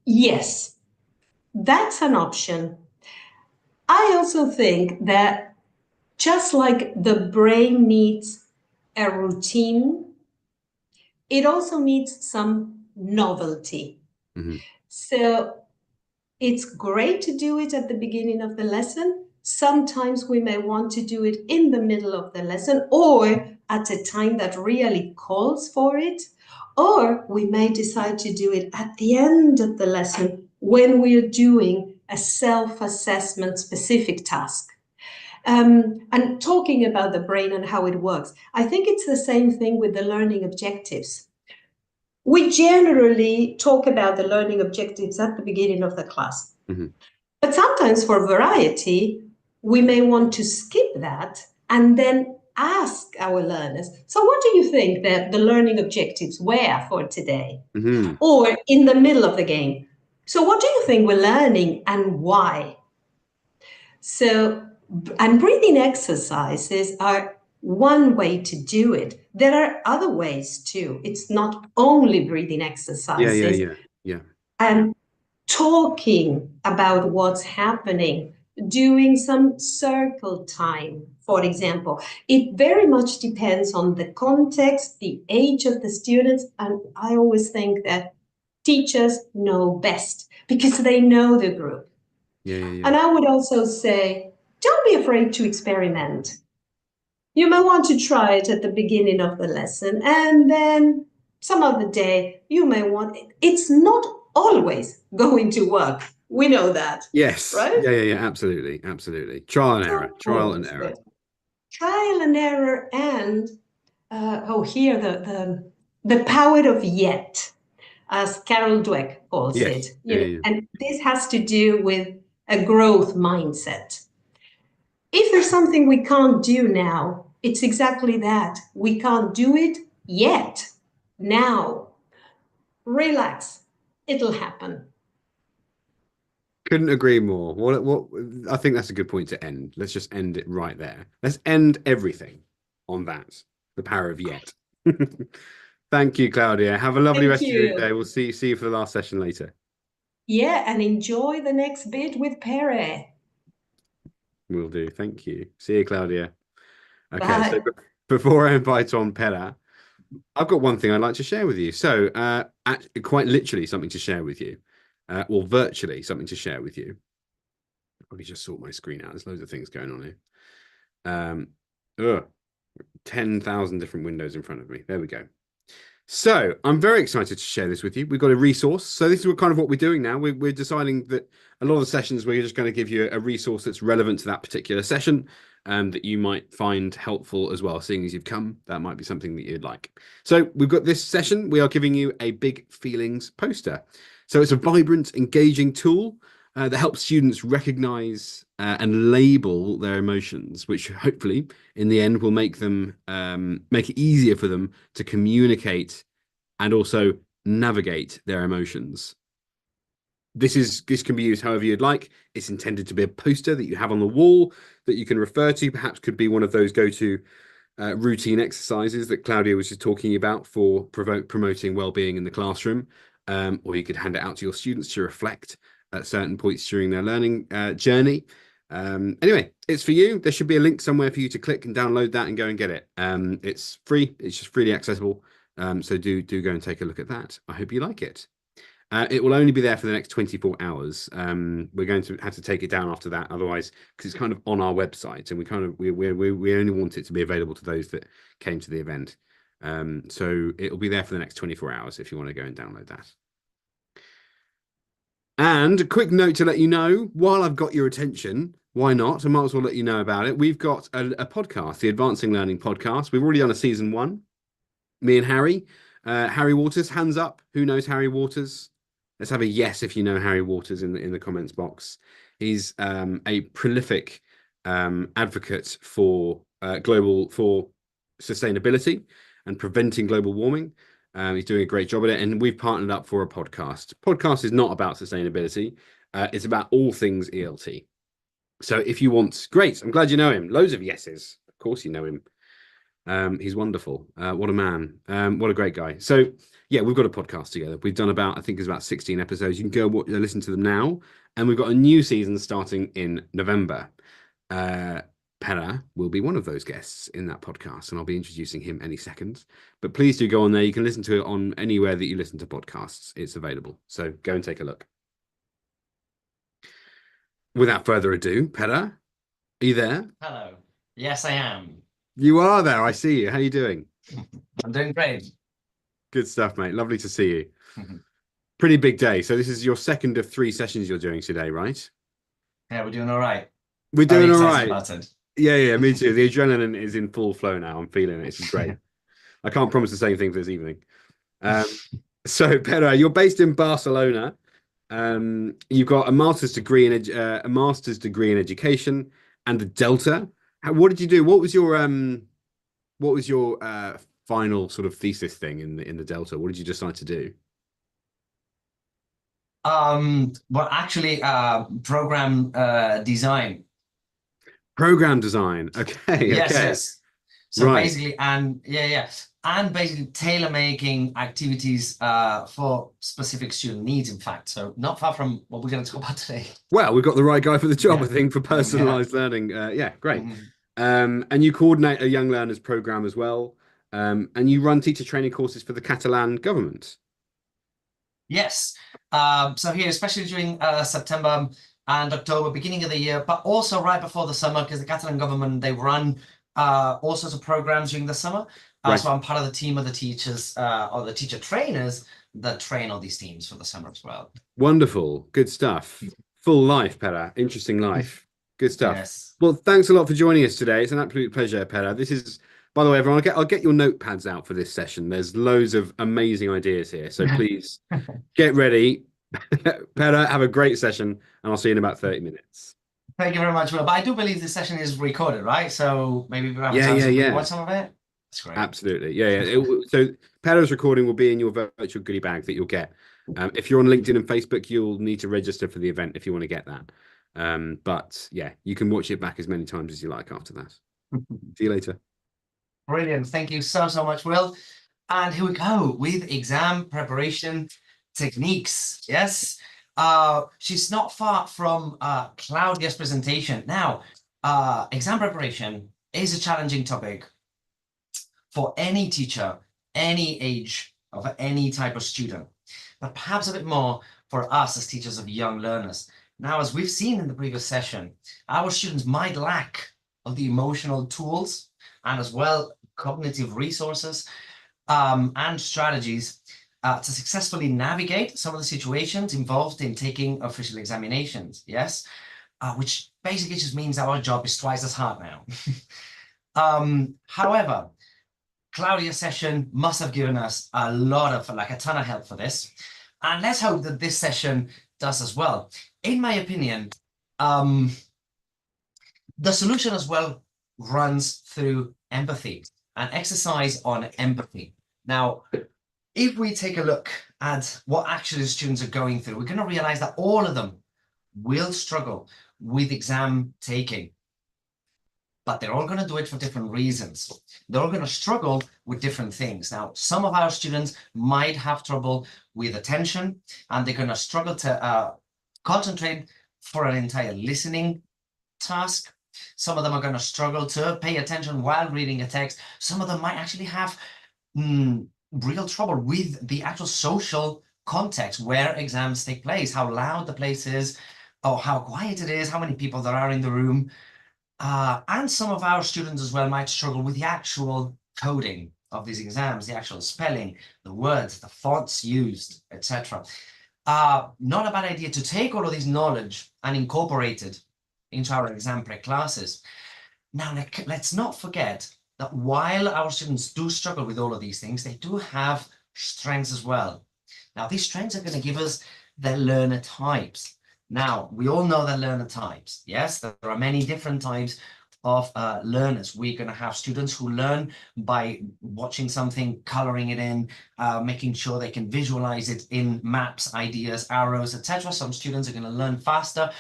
yes, that's an option. I also think that just like the brain needs a routine, it also needs some novelty. Hmm. So it's great to do it at the beginning of the lesson. Sometimes we may want to do it in the middle of the lesson or at a time that really calls for it. Or we may decide to do it at the end of the lesson when we're doing a self-assessment specific task. And talking about the brain and how it works, I think it's the same thing with the learning objectives. We generally talk about the learning objectives at the beginning of the class. Hmm. But sometimes, for variety, we may want to skip that and then ask our learners, so what do you think that the learning objectives were for today? Hmm. Or in the middle of the game, so what do you think we're learning and why? So, and breathing exercises are one way to do it. There are other ways too. It's not only breathing Yeah, yeah, exercises. yeah, yeah. And talking about what's happening, doing some circle time, for example. It very much depends on the context, the age of the students, and I always think that teachers know best because they know the group. Yeah, yeah, yeah. And I would also say, don't be afraid to experiment. You may want to try it at the beginning of the lesson, and then some other day you may want it. It's not always going to work. We know that, Yes. right? Yeah, yeah, yeah. Absolutely. Absolutely. Trial and error. Don't Trial and force error. it. Trial and error, and here the power of yet, as Carol Dweck calls it. Yes. Yeah, yeah, And this has to do with a growth mindset. If there's something we can't do now, it's exactly that. We can't do it yet. Now, relax. It'll happen. couldn't agree more. What I think that's a good point to end. Let's just end it right there. Let's end everything on that. The power of yet. Thank you, Claudia. Have a lovely Thank rest of your you. day. We'll see you for the last session later. Yeah, and enjoy the next bit with Pere. Will do. Thank you. See you, Claudia. Okay, so Bye. before I invite on Pera, I've got one thing I'd like to share with you. So, quite literally something to share with you, or virtually something to share with you. Let me just sort my screen out. There's loads of things going on here. Um, ugh, 10,000 different windows in front of me. There we go. So I'm very excited to share this with you. We've got a resource. So this is kind of what we're doing now. We're deciding that a lot of the sessions we're just going to give you a resource that's relevant to that particular session, that you might find helpful as well. Seeing as you've come, that might be something that you'd like. So we've got this session. We are giving you a big feelings poster. So it's a vibrant, engaging tool that helps students recognize and label their emotions, which hopefully in the end will make them make it easier for them to communicate and also navigate their emotions. This can be used however you'd like. It's intended to be a poster that you have on the wall that you can refer to. Perhaps could be one of those go-to routine exercises that Claudia was just talking about for promoting well-being in the classroom. Or you could hand it out to your students to reflect at certain points during their learning journey. Anyway, it's for you. There should be a link somewhere for you to click and download that and go and get it. It's free. It's just freely accessible. So do go and take a look at that. I hope you like it. It will only be there for the next 24 hours. We're going to have to take it down after that, otherwise, because it's kind of on our website, and we only want it to be available to those that came to the event. So it'll be there for the next 24 hours if you want to go and download that. And a quick note to let you know, while I've got your attention, why not? I might as well let you know about it. We've got a podcast, the Advancing Learning Podcast. We've already done a season 1. Me and Harry. Harry Waters, hands up. Who knows Harry Waters? Let's have a yes if you know Harry Waters in the comments box. He's a prolific advocate for sustainability and preventing global warming. He's doing a great job at it, and we've partnered up for a podcast. Podcast is not about sustainability. It's about all things ELT. So if you want, great. I'm glad you know him. Loads of yeses. Of course you know him. He's wonderful. What a man. What a great guy. So yeah, we've got a podcast together. We've done about, I think it's about 16 episodes. You can go listen to them now. And we've got a new season starting in November. Pere will be one of those guests in that podcast, and I'll be introducing him any second. But please do go on there. You can listen to it on anywhere that you listen to podcasts. It's available. So go and take a look. Without further ado, Pere, are you there? Hello. Yes, I am. You are there. I see you. How are you doing? I'm doing great. Good stuff, mate. Lovely to see you. Pretty big day. So this is your second of 3 sessions you're doing today, right? Yeah, we're doing all right. We're doing all right. About it. Yeah, me too. The adrenaline is in full flow now. I'm feeling it. It's great. I can't promise the same thing for this evening. So, Pere, you're based in Barcelona. You've got a master's degree in education and the Delta. What did you do? What was your final sort of thesis thing in the Delta? What did you decide to do? Well, actually, program design. Program design. Okay. Yes. So right. basically, and basically tailor making activities for specific student needs. In fact, so not far from what we're going to talk about today. Well, we've got the right guy for the job, I think, for personalized learning. Great. And you coordinate a young learners program as well. And you run teacher training courses for the Catalan government. Yes. So here, especially during September and October, beginning of the year, but also right before the summer, because the Catalan government, they run all sorts of programs during the summer. Right. So I'm part of the team of the teachers or the teacher trainers that train all these teams for the summer as well. Wonderful. Good stuff. Full life, Pere. Interesting life. Good stuff. Yes. Well, thanks a lot for joining us today. It's an absolute pleasure, Pere. This is, by the way, everyone, I'll get your notepads out for this session. There's loads of amazing ideas here. So please get ready. Pere, have a great session, and I'll see you in about 30 minutes. Thank you very much, Will. But I do believe this session is recorded, right? So maybe we have time to watch some of it. That's great. Absolutely. So Pere's recording will be in your virtual goodie bag that you'll get. If you're on LinkedIn and Facebook, you'll need to register for the event if you want to get that. But yeah, you can watch it back as many times as you like after that. See you later. Brilliant. Thank you so much, Will. And here we go with exam preparation techniques. Yes. She's not far from Claudia's presentation. Now, exam preparation is a challenging topic for any teacher, any age, of any type of student, but perhaps a bit more for us as teachers of young learners. Now, as we've seen in the previous session, our students might lack of the emotional tools and as well cognitive resources and strategies to successfully navigate some of the situations involved in taking official examinations, yes? Which basically just means our job is twice as hard now. However, Claudia's session must have given us a ton of help for this. And let's hope that this session does as well. In my opinion, the solution as well runs through empathy, an exercise on empathy. Now, if we take a look at what actually students are going through, we're going to realize that all of them will struggle with exam taking, but they're all going to do it for different reasons. They're all going to struggle with different things. Now, some of our students might have trouble with attention, and they're going to struggle to concentrate for an entire listening task. Some of them are going to struggle to pay attention while reading a text. Some of them might actually have real trouble with the actual social context where exams take place, how loud the place is, or how quiet it is, how many people there are in the room. And some of our students as well might struggle with the actual coding of these exams, the actual spelling, the words, the fonts used, etc. Not a bad idea to take all of this knowledge and incorporate it into our exam prep classes. Now, let's not forget that while our students do struggle with all of these things, they do have strengths as well. Now, these strengths are going to give us their learner types. Now, we all know the learner types. Yes, there are many different types of learners. We're going to have students who learn by watching something, coloring it in, making sure they can visualize it in maps, ideas, arrows, etc. Some students are going to learn faster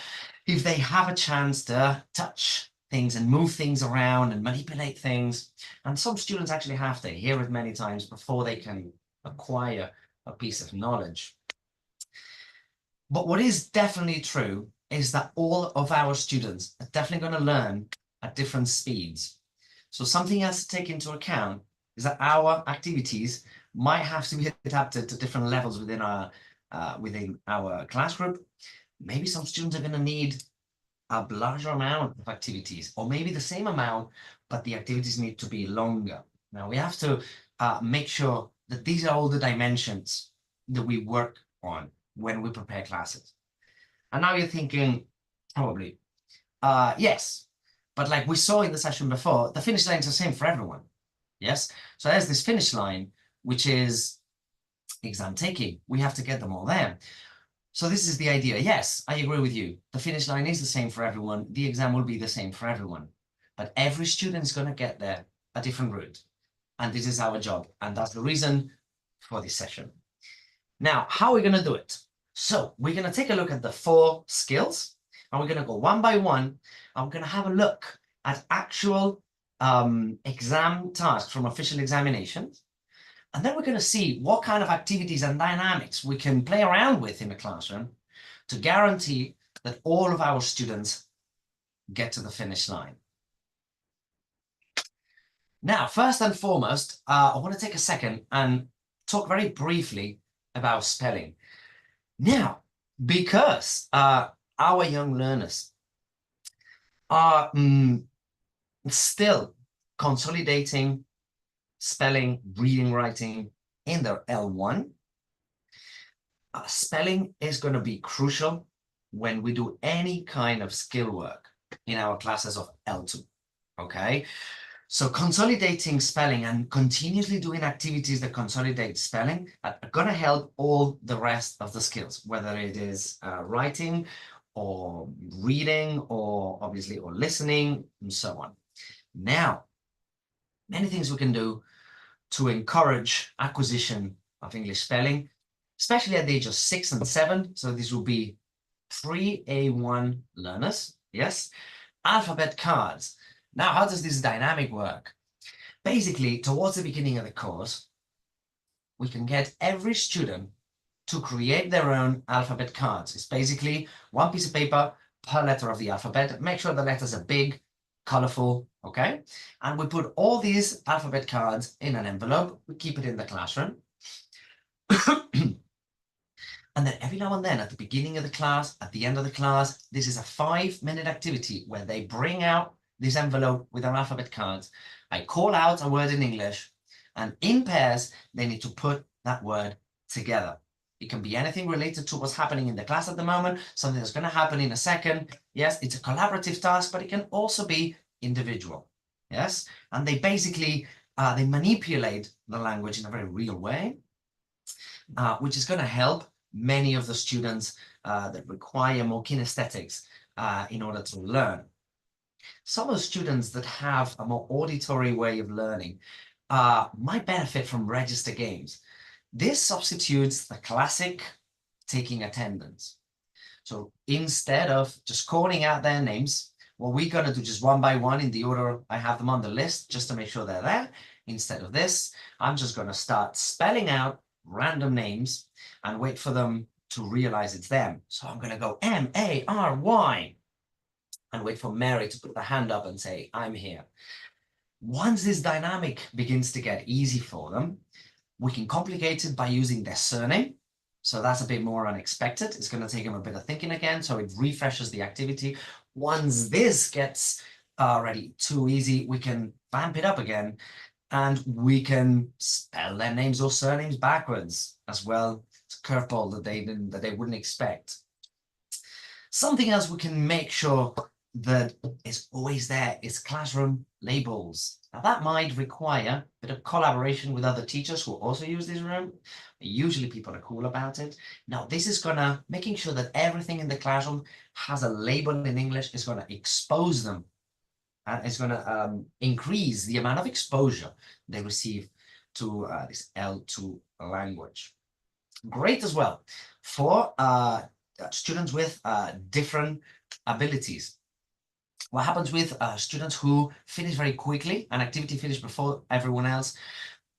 if they have a chance to touch things and move things around and manipulate things. And some students actually have to hear it many times before they can acquire a piece of knowledge. But what is definitely true is that all of our students are definitely going to learn at different speeds. So something else to take into account is that our activities might have to be adapted to different levels within our class group. Maybe some students are going to need a larger amount of activities, or maybe the same amount, but the activities need to be longer. Now we have to make sure that these are all the dimensions that we work on when we prepare classes. And now you're thinking, probably, yes, but like we saw in the session before, the finish line is the same for everyone. Yes, so there's this finish line, which is exam taking. We have to get them all there. So this is the idea. Yes, I agree with you. The finish line is the same for everyone. The exam will be the same for everyone. But every student is going to get there a different route. And this is our job. And that's the reason for this session. Now, how are we going to do it? So we're going to take a look at the 4 skills. And we're going to go one by one. And we're going to have a look at actual exam tasks from official examinations. And then we're going to see what kind of activities and dynamics we can play around with in the classroom to guarantee that all of our students get to the finish line. Now, first and foremost, I want to take a second and talk very briefly about spelling. Now, because our young learners are still consolidating spelling, reading, writing in their L1, spelling is going to be crucial when we do any kind of skill work in our classes of L2, okay? So consolidating spelling and continuously doing activities that consolidate spelling are going to help all the rest of the skills, whether it is writing or reading or obviously or listening and so on. Now, many things we can do to encourage acquisition of English spelling, especially at the age of 6 and 7. So these will be pre-A1 learners, yes? Alphabet cards. Now, how does this dynamic work? Basically, towards the beginning of the course, we can get every student to create their own alphabet cards. It's basically one piece of paper per letter of the alphabet. Make sure the letters are big, colorful, okay? And we put all these alphabet cards in an envelope. We keep it in the classroom. And then every now and then, at the beginning of the class, at the end of the class, this is a 5-minute activity where they bring out this envelope with their alphabet cards. I call out a word in English, and in pairs, they need to put that word together. It can be anything related to what's happening in the class at the moment, something that's going to happen in a second. Yes, it's a collaborative task, but it can also be individual. Yes, and they basically, they manipulate the language in a very real way, which is going to help many of the students that require more kinesthetics in order to learn. Some of the students that have a more auditory way of learning might benefit from register games. This substitutes the classic taking attendance. So instead of just calling out their names, what we're going to do just one by one in the order I have them on the list, just to make sure they're there. Instead of this, I'm just going to start spelling out random names and wait for them to realize it's them. So I'm going to go M-A-R-Y and wait for Mary to put the hand up and say, I'm here. Once this dynamic begins to get easy for them, we can complicate it by using their surname. So that's a bit more unexpected. It's going to take them a bit of thinking again, so it refreshes the activity. Once this gets already too easy, we can vamp it up again, and we can spell their names or surnames backwards as well. It's a curveball that they wouldn't expect. Something else we can make sure that is always there is classroom labels. Now that might require a bit of collaboration with other teachers who also use this room. Usually people are cool about it. Now this is gonna, making sure that everything in the classroom has a label in English is gonna expose them, and it's gonna increase the amount of exposure they receive to this L2 language. Great as well for students with different abilities. What happens with students who finish very quickly, an activity finished before everyone else,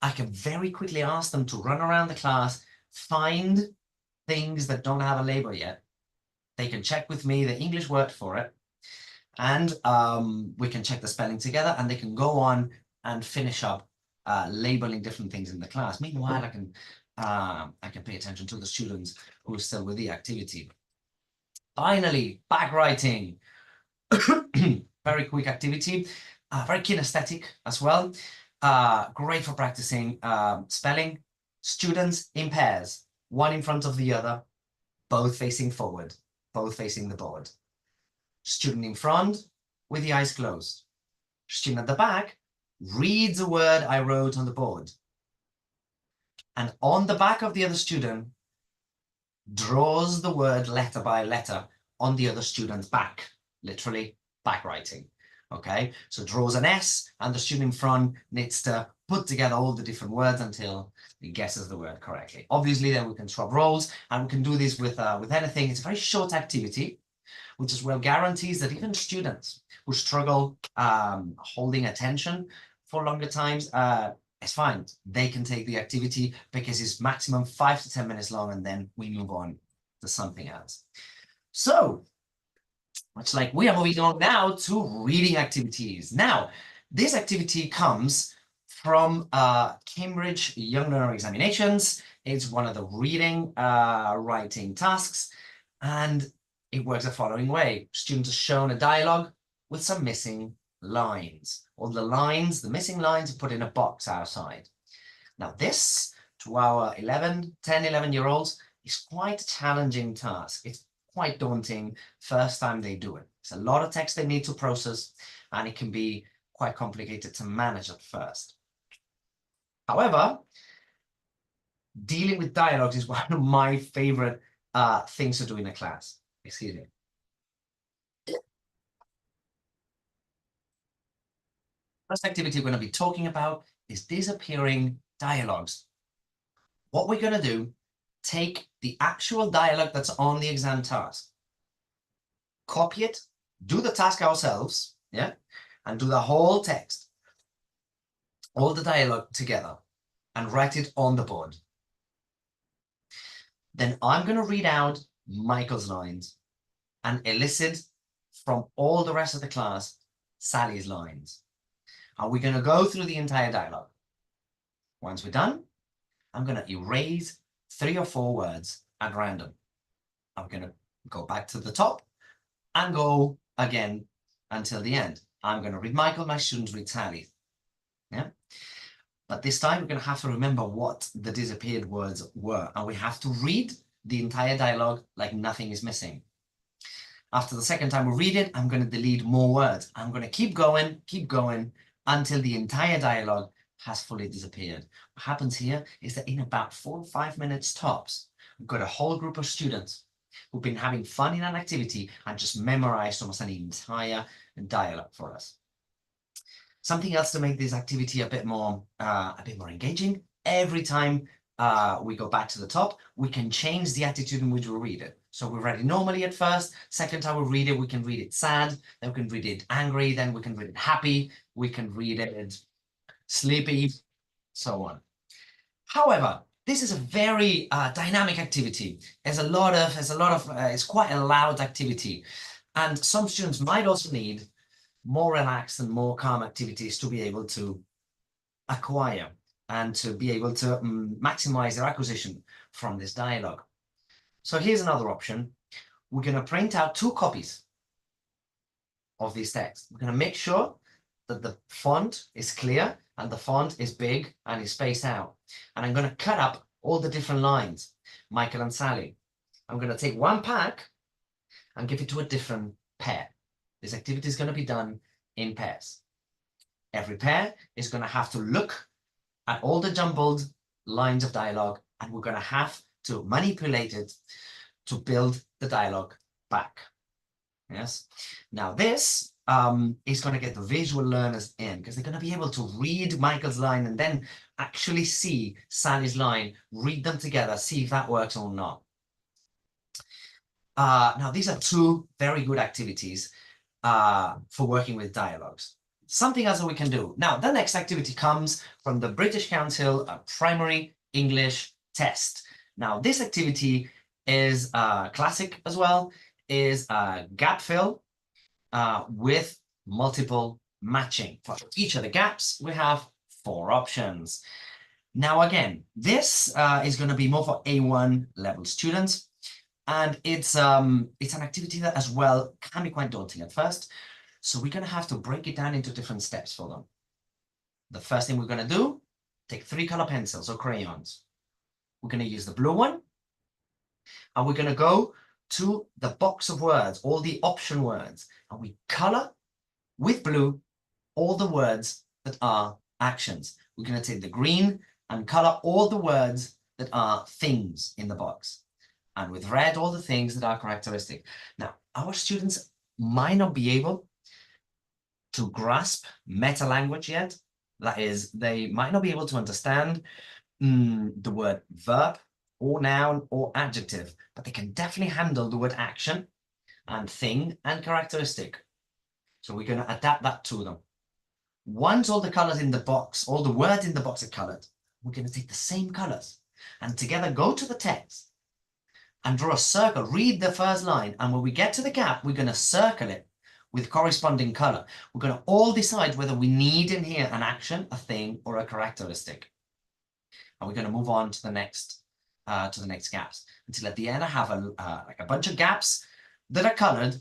I can very quickly ask them to run around the class, find things that don't have a label yet. They can check with me the English word for it, and we can check the spelling together, and they can go on and finish up labeling different things in the class. Meanwhile, I can pay attention to the students who are still with the activity. Finally, backwriting. Very quick activity, very kinesthetic as well. Great for practicing spelling. Students in pairs, one in front of the other, both facing forward, both facing the board. Student in front with the eyes closed. Student at the back reads a word I wrote on the board. And on the back of the other student, draws the word letter by letter on the other student's back, literally backwriting. Okay, so draws an S, and the student in front needs to put together all the different words until he guesses the word correctly. Obviously, then we can swap roles, and we can do this with anything. It's a very short activity, which as well guarantees that even students who struggle holding attention for longer times, it's fine. They can take the activity because it's maximum 5 to 10 minutes long, and then we move on to something else. So, much like we are moving on now to reading activities. Now, this activity comes from Cambridge Young Learner Examinations. It's one of the reading writing tasks, and it works the following way. Students are shown a dialogue with some missing lines. All the lines, the missing lines, are put in a box outside. Now, this, to our 10, 11-year-olds, is quite a challenging task. It's quite daunting first time they do it. It's a lot of text they need to process, and it can be quite complicated to manage at first. However, dealing with dialogues is one of my favorite things to do in a class. Excuse me. First activity we're going to be talking about is disappearing dialogues. What we're going to do, take the actual dialogue that's on the exam task, copy it, do the task ourselves, yeah, and do the whole text, all the dialogue together, and write it on the board. Then I'm going to read out Michael's lines and elicit from all the rest of the class Sally's lines. And we're going to go through the entire dialogue. Once we're done, I'm going to erase 3 or 4 words at random. I'm going to go back to the top and go again until the end. I'm going to read Michael, my students read Sally. Yeah. But this time we're going to have to remember what the disappeared words were, and we have to read the entire dialogue like nothing is missing. After the second time we read it, I'm going to delete more words. I'm going to keep going until the entire dialogue has fully disappeared. What happens here is that in about 4 or 5 minutes tops, we've got a whole group of students who've been having fun in an activity and just memorized almost an entire dialogue for us. Something else to make this activity a bit more engaging. Every time we go back to the top, we can change the attitude in which we read it. So we read it normally at first. Second time we read it, we can read it sad. Then we can read it angry. Then we can read it happy. We can read it sleepy, so on. However, this is a very dynamic activity. It's quite a loud activity, and some students might also need more relaxed and more calm activities to be able to acquire and to be able to maximize their acquisition from this dialogue. So here's another option. We're going to print out 2 copies of this text. We're going to make sure that the font is clear and the font is big and is spaced out. And I'm going to cut up all the different lines, Michael and Sally. I'm going to take one pack and give it to a different pair. This activity is going to be done in pairs. Every pair is going to have to look at all the jumbled lines of dialogue, and we're going to have to manipulate it to build the dialogue back. Yes. Now this is going to get the visual learners in, because they're going to be able to read Michael's line and then actually see Sally's line, read them together, see if that works or not. Now, these are two very good activities for working with dialogues. Something else that we can do. Now, the next activity comes from the British Council Primary English Test. Now, this activity is classic as well, is gap fill with multiple matching. For each of the gaps, we have 4 options. Now, again, this is going to be more for A1 level students. And it's an activity that as well can be quite daunting at first. So we're going to have to break it down into different steps for them. The first thing we're going to do, take 3 color pencils or crayons. We're going to use the blue one. And we're going to go to the box of words, all the option words. And we color with blue all the words that are actions. We're going to take the green and color all the words that are things in the box. And with red, all the things that are characteristic. Now, our students might not be able to grasp meta language yet. That is, they might not be able to understand the word verb or noun or adjective, but they can definitely handle the word action and thing and characteristic. So we're going to adapt that to them. Once all the colors in the box, all the words in the box are colored, we're going to take the same colors and together go to the text and draw a circle, read the first line. And when we get to the gap, we're going to circle it with corresponding color. We're going to all decide whether we need in here an action, a thing, or a characteristic. And we're going to move on to the next gaps until at the end I have like a bunch of gaps that are colored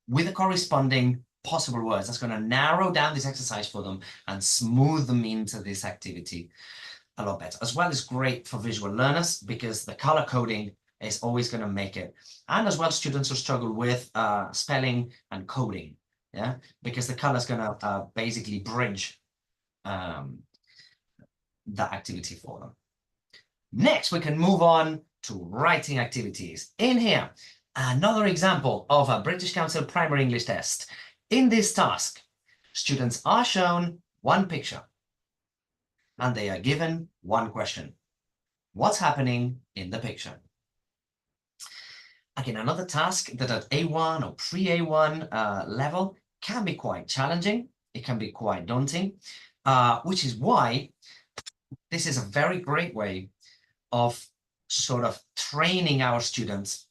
with the corresponding possible words. That's going to narrow down this exercise for them and smooth them into this activity a lot better. As well as great for visual learners because the color coding is always going to make it. And as well, students who struggle with spelling and coding, yeah, because the color is going to basically bridge that activity for them. Next, we can move on to writing activities. In here, another example of a British Council Primary English Test. In this task, students are shown one picture and they are given one question. What's happening in the picture? Again, another task that at A1 or pre-A1 level can be quite challenging. It can be quite daunting, which is why this is a very great way of sort of training our students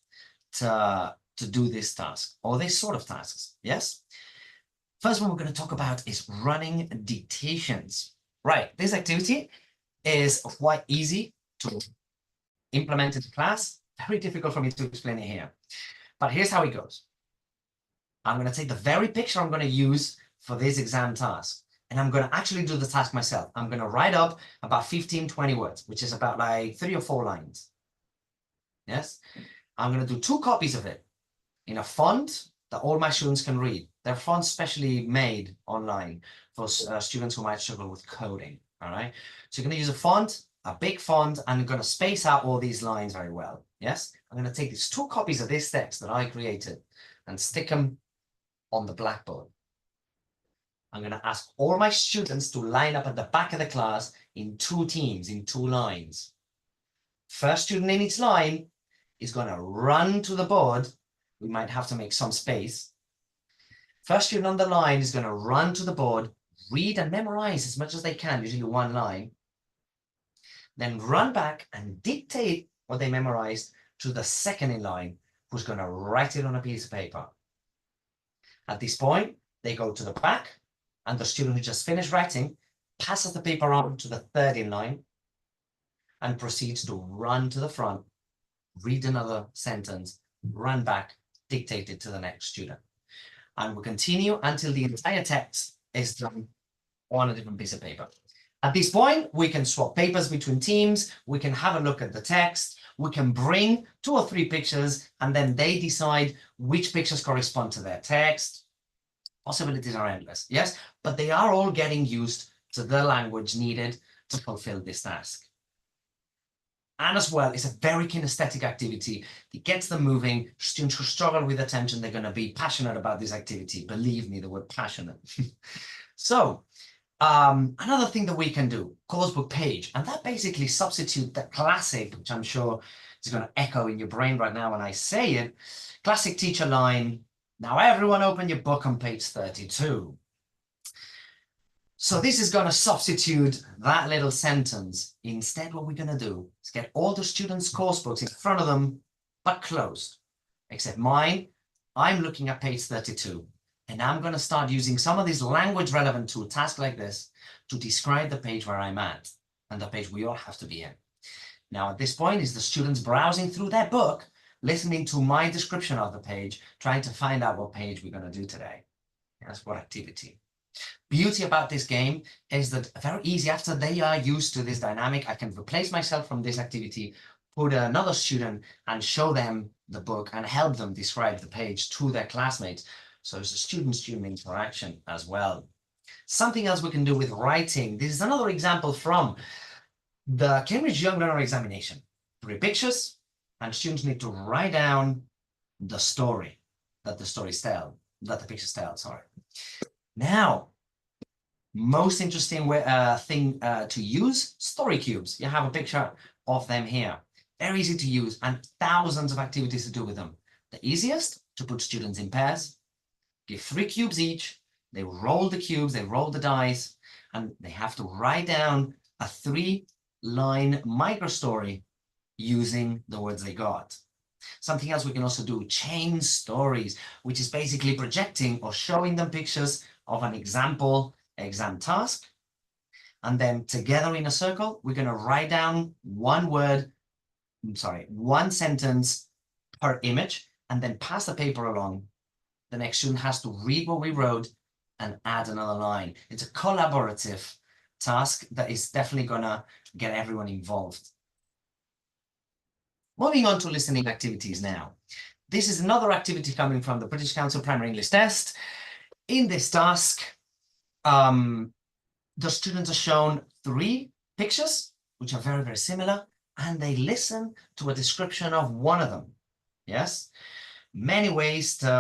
to do this task or this sort of tasks. Yes. First one we're going to talk about is running dictations. Right. This activity is quite easy to implement in class. Very difficult for me to explain it here. But here's how it goes. I'm going to take the very picture I'm going to use for this exam task. And I'm going to actually do the task myself. I'm going to write up about 15, 20 words, which is about like 3 or 4 lines. Yes. I'm going to do 2 copies of it in a font that all my students can read. They're fonts specially made online for students who might struggle with coding. All right. So you're going to use a font, a big font, and I'm going to space out all these lines very well. Yes. I'm going to take these 2 copies of this text that I created and stick them on the blackboard. I'm going to ask all my students to line up at the back of the class in 2 teams, in 2 lines. First student in each line is going to run to the board. We might have to make some space. First student on the line is going to run to the board, read and memorize as much as they can, usually 1 line. Then run back and dictate what they memorized to the second in line, who's going to write it on a piece of paper. At this point, they go to the back, and the student who just finished writing passes the paper on to the third in line and proceeds to run to the front, read another sentence, run back, dictate it to the next student. And we'll continue until the entire text is done on a different piece of paper. At this point, we can swap papers between teams. We can have a look at the text. We can bring 2 or 3 pictures, and then they decide which pictures correspond to their text. Possibilities are endless, yes, but they are all getting used to the language needed to fulfill this task. And as well, it's a very kinesthetic activity. It gets them moving. Students who struggle with attention, they're going to be passionate about this activity. Believe me, the word passionate. So another thing that we can do, course book page, and that basically substitutes the classic, which I'm sure It's going to echo in your brain right now when I say it. Classic teacher line. Now everyone open your book on page 32. So this is going to substitute that little sentence. Instead, what we're going to do is get all the students' course books in front of them, but closed. Except mine, I'm looking at page 32. And I'm going to start using some of these language relevant tool tasks like this to describe the page where I'm at and the page we all have to be in. Now, at this point is the students browsing through their book, listening to my description of the page, trying to find out what page we're going to do today. That's what activity. Beauty about this game is that very easy, after they are used to this dynamic, I can replace myself from this activity, put another student and show them the book and help them describe the page to their classmates. So it's a student-student interaction as well. Something else we can do with writing. This is another example from the Cambridge Young Learner examination. 3 pictures, and students need to write down the story that the pictures tell, sorry. Now, most interesting thing to use, story cubes. You have a picture of them here. Very easy to use and thousands of activities to do with them. The easiest, to put students in pairs, give 3 cubes each, they roll the cubes, they roll the dice, and they have to write down a 3-line micro story using the words they got. Something else we can also do, chain stories, which is basically projecting or showing them pictures of an example exam task. And then together in a circle, we're going to write down one sentence per image, and then pass the paper along. The next student has to read what we wrote and add another line. It's a collaborative task that is definitely going to get everyone involved. Moving on to listening activities now. This is another activity coming from the British Council Primary English Test. In this task, the students are shown 3 pictures, which are very, very similar, and they listen to a description of one of them. Yes, many ways to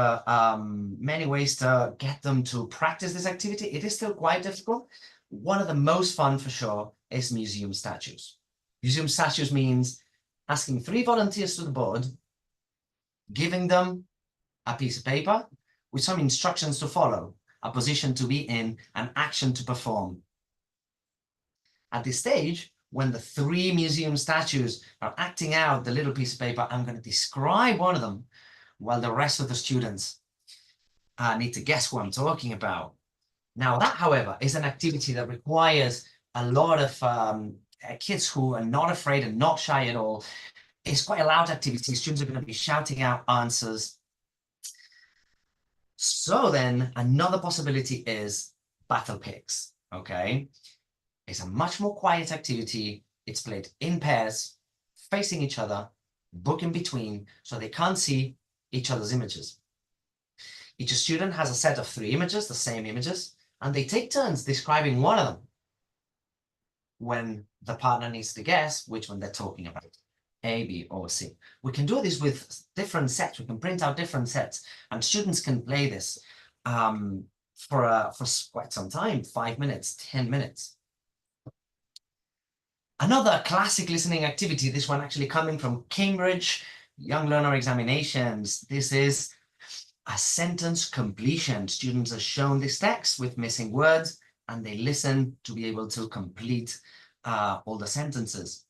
get them to practice this activity. It is still quite difficult. One of the most fun, for sure, is museum statues. Museum statues means asking 3 volunteers to the board, giving them a piece of paper with some instructions to follow, a position to be in, an action to perform. At this stage, when the 3 museum statues are acting out the little piece of paper, I'm going to describe one of them while the rest of the students need to guess what I'm talking about. Now that, however, is an activity that requires a lot of kids who are not afraid and not shy at all. It's quite a loud activity. Students are going to be shouting out answers. So then another possibility is battle picks, okay? It's a much more quiet activity. It's played in pairs, facing each other, book in between, so they can't see each other's images. Each student has a set of 3 images, the same images, and they take turns describing one of them when the partner needs to guess which one they're talking about, A, B, or C. We can do this with different sets. We can print out different sets, and students can play this for quite some time, 5 minutes, 10 minutes. Another classic listening activity, this one actually coming from Cambridge Young Learner examinations. This is a sentence completion. Students are shown this text with missing words, and they listen to be able to complete all the sentences.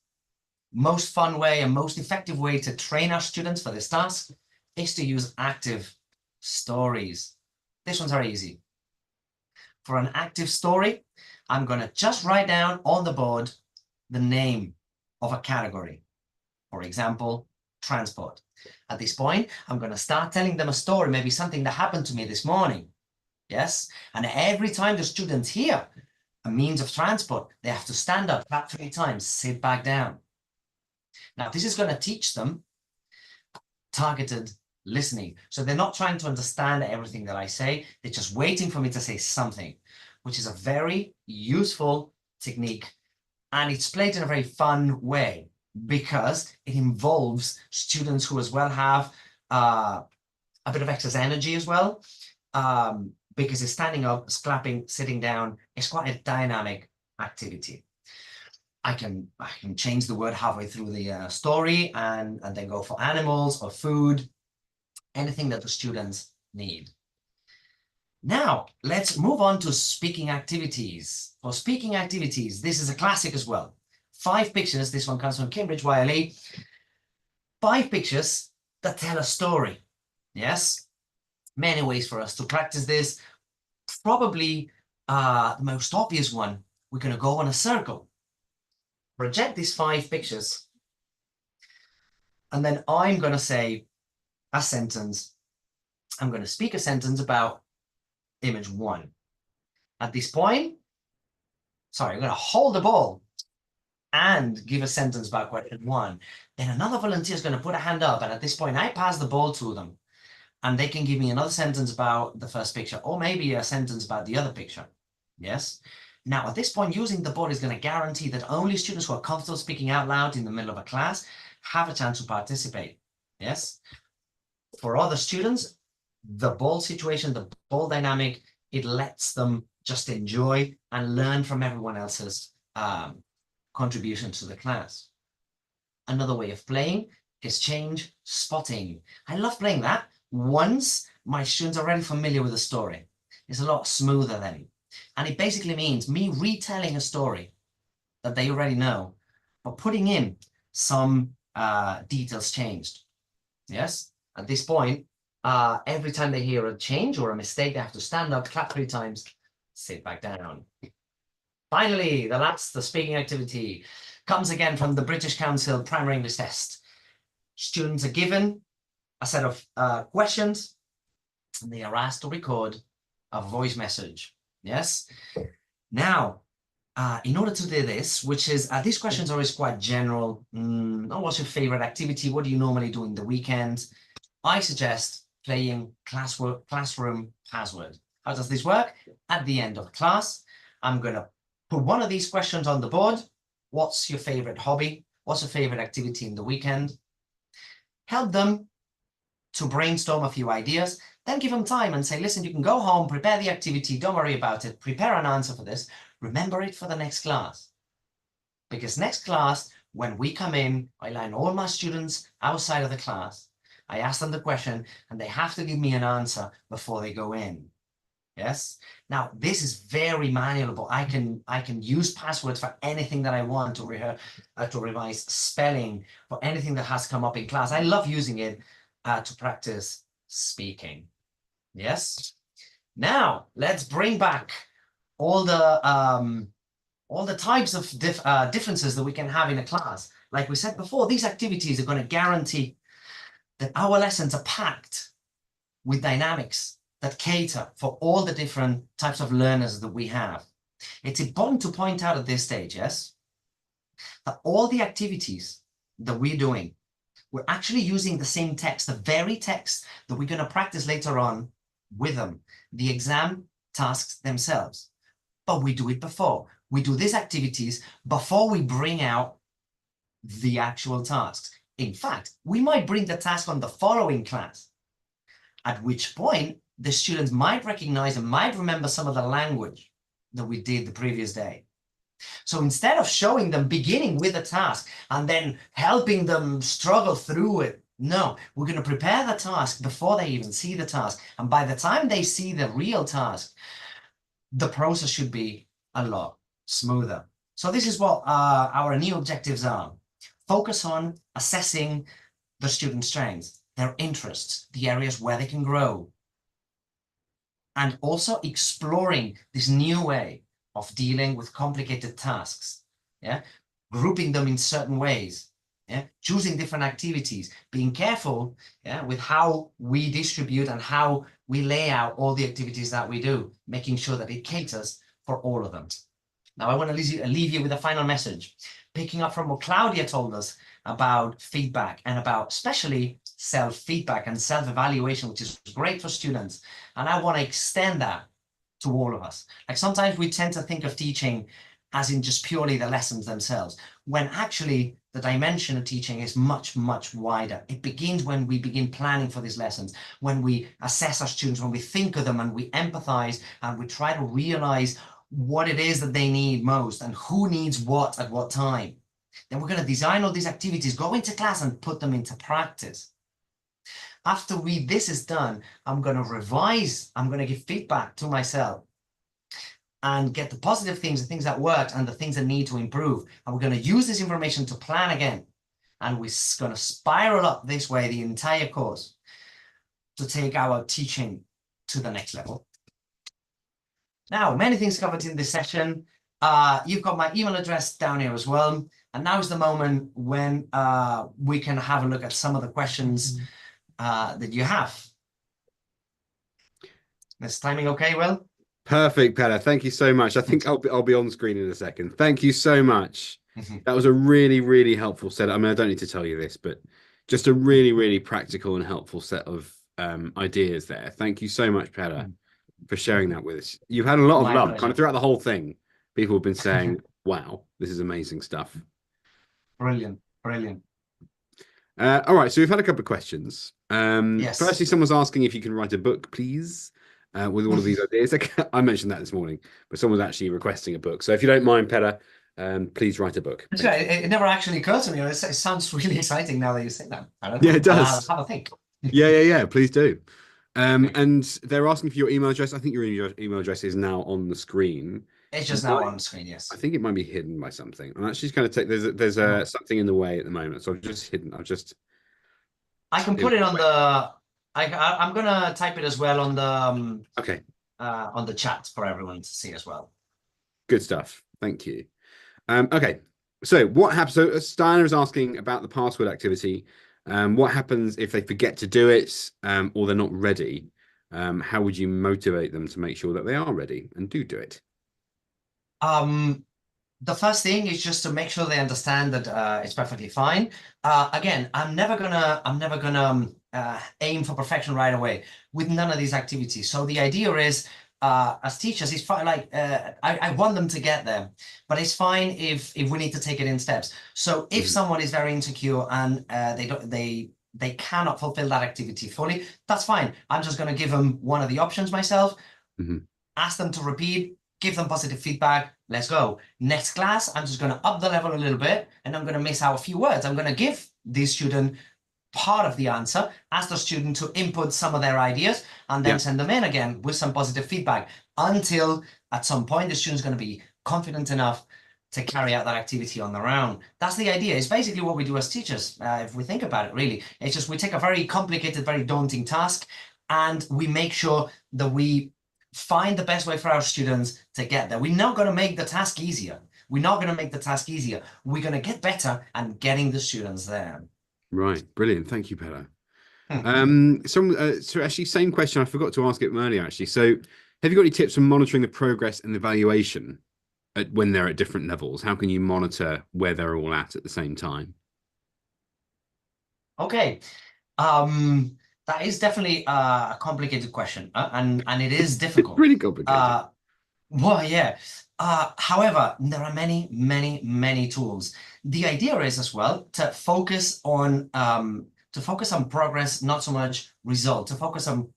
Most fun way and most effective way to train our students for this task is to use active stories. This one's very easy. For an active story, I'm going to just write down on the board the name of a category. For example, transport. At this point, I'm going to start telling them a story, maybe something that happened to me this morning. Yes, and every time the students hear a means of transport, they have to stand up, clap 3 times, sit back down. Now, this is going to teach them targeted listening. So they're not trying to understand everything that I say. They're just waiting for me to say something, which is a very useful technique. And it's played in a very fun way because it involves students who as well have a bit of excess energy as well. Because it's standing up, it's clapping, sitting down. It's quite a dynamic activity. I can change the word halfway through the story and then go for animals or food, anything that the students need. Now, let's move on to speaking activities. For speaking activities, this is a classic as well. 5 pictures, this one comes from Cambridge YLE. 5 pictures that tell a story. Yes, many ways for us to practice this. Probably the most obvious one, we're going to go on a circle. Project these 5 pictures, and then I'm going to say a sentence. I'm going to speak a sentence about image 1. At this point, sorry, I'm going to hold the ball and give a sentence about question 1. Then another volunteer is going to put a hand up, and at this point, I pass the ball to them, and they can give me another sentence about the first picture, or maybe a sentence about the other picture. Yes. Now, at this point, using the board is going to guarantee that only students who are comfortable speaking out loud in the middle of a class have a chance to participate. Yes. For other students, the ball situation, the ball dynamic, it lets them just enjoy and learn from everyone else's contribution to the class. Another way of playing is change spotting. I love playing that. Once my students are already familiar with the story, it's a lot smoother then. And it basically means me retelling a story that they already know, but putting in some details changed. Yes, at this point, every time they hear a change or a mistake, they have to stand up, clap 3 times, sit back down. Finally, the speaking activity comes again from the British Council Primary English Test. Students are given a set of questions, and they are asked to record a voice message. Yes. Now, in order to do this, which is, these questions are always quite general. What's your favorite activity? What do you normally do in the weekend? I suggest playing classroom password. How does this work? At the end of class, I'm going to put one of these questions on the board. What's your favorite hobby? What's your favorite activity in the weekend? Help them to brainstorm a few ideas, then give them time and say, listen, you can go home, prepare the activity, don't worry about it, prepare an answer for this, remember it for the next class. Because next class, when we come in, I line all my students outside of the class, I ask them the question, and they have to give me an answer before they go in. Yes. Now, this is very malleable. I can use passwords for anything that I want to revise spelling, for anything that has come up in class. I love using it to practice speaking. Yes. Now, let's bring back all the types of differences that we can have in a class. Like we said before, these activities are going to guarantee that our lessons are packed with dynamics that cater for all the different types of learners that we have. It's important to point out at this stage, yes, that all the activities that we're doing, we're actually using the same text, the very text that we're going to practice later on with them, the exam tasks themselves. But we do it before. We do these activities before we bring out the actual tasks. In fact, we might bring the task on the following class, at which point the students might recognize and might remember some of the language that we did the previous day. So instead of showing them beginning with a task and then helping them struggle through it, no, we're going to prepare the task before they even see the task. And by the time they see the real task, the process should be a lot smoother. So this is what our new objectives are. Focus on assessing the students' strengths, their interests, the areas where they can grow, and also exploring this new way of dealing with complicated tasks, yeah, grouping them in certain ways, yeah, choosing different activities, being careful, yeah, with how we distribute and how we lay out all the activities that we do, making sure that it caters for all of them. Now, I want to leave you with a final message, picking up from what Claudia told us about feedback and about especially self-feedback and self-evaluation, which is great for students. And I want to extend that to all of us. Like sometimes we tend to think of teaching as in just purely the lessons themselves, when actually the dimension of teaching is much, much wider. It begins when we begin planning for these lessons, when we assess our students, when we think of them and we empathize and we try to realize what it is that they need most and who needs what at what time. Then we're going to design all these activities, go into class and put them into practice. After this is done, I'm going to revise, I'm going to give feedback to myself and get the positive things, the things that worked and the things that need to improve. And we're going to use this information to plan again. And we're going to spiral up this way the entire course to take our teaching to the next level. Now, many things covered in this session. You've got my email address down here as well. And now is the moment when we can have a look at some of the questions that you have. Is timing okay, Will? Perfect, Pere. Thank you so much. I think I'll be on screen in a second. Thank you so much. That was a really, really helpful set. I mean, I don't need to tell you this, but just a really, really practical and helpful set of ideas there. Thank you so much, Pere, for sharing that with us. You've had a lot of love kind of throughout the whole thing. People have been saying, wow, this is amazing stuff. Brilliant, brilliant. All right, so we've had a couple of questions. Yes. Firstly, someone's asking if you can write a book, please, with all of these ideas. I mentioned that this morning, but someone's actually requesting a book. So if you don't mind, Pere, please write a book. It never actually occurred to me. It sounds really exciting now that you say that. I don't know. Yeah, it does. Have a think. Yeah. Please do. And they're asking for your email address. I think your email address is now on the screen. It's just now on the screen, yes. I think it might be hidden by something. I'm actually just going to take. There's something in the way at the moment, so I've just hidden. I can put it on the. I'm gonna type it as well on the. Okay. On the chat for everyone to see as well. Good stuff. Thank you. Okay. So what happens? So Steiner is asking about the password activity. What happens if they forget to do it or they're not ready? How would you motivate them to make sure that they are ready and do it? The first thing is just to make sure they understand that it's perfectly fine. Again, I'm never gonna aim for perfection right away with none of these activities. So the idea is, as teachers, it's fine. Like I want them to get there, but it's fine if we need to take it in steps. So if someone is very insecure and they cannot fulfill that activity fully, that's fine. I'm just going to give them one of the options myself, ask them to repeat, give them positive feedback. Let's go. Next class, I'm just going to up the level a little bit and I'm going to miss out a few words. I'm going to give this student part of the answer, ask the student to input some of their ideas and then send them in again with some positive feedback until at some point the student's going to be confident enough to carry out that activity on their own. That's the idea. It's basically what we do as teachers, if we think about it, really. It's just we take a very complicated, very daunting task and we make sure that we find the best way for our students to get there. We're not going to make the task easier. We're not going to make the task easier. We're going to get better at getting the students there. Right. Brilliant. Thank you, Pere. So actually, same question. I forgot to ask it earlier, actually. So have you got any tips for monitoring the progress and evaluation when they're at different levels? How can you monitor where they're all at the same time? Okay. That is definitely a complicated question, and it is difficult. Really complicated. Well, yeah. However, there are many tools. The idea is as well to focus on progress, not so much result. To focus on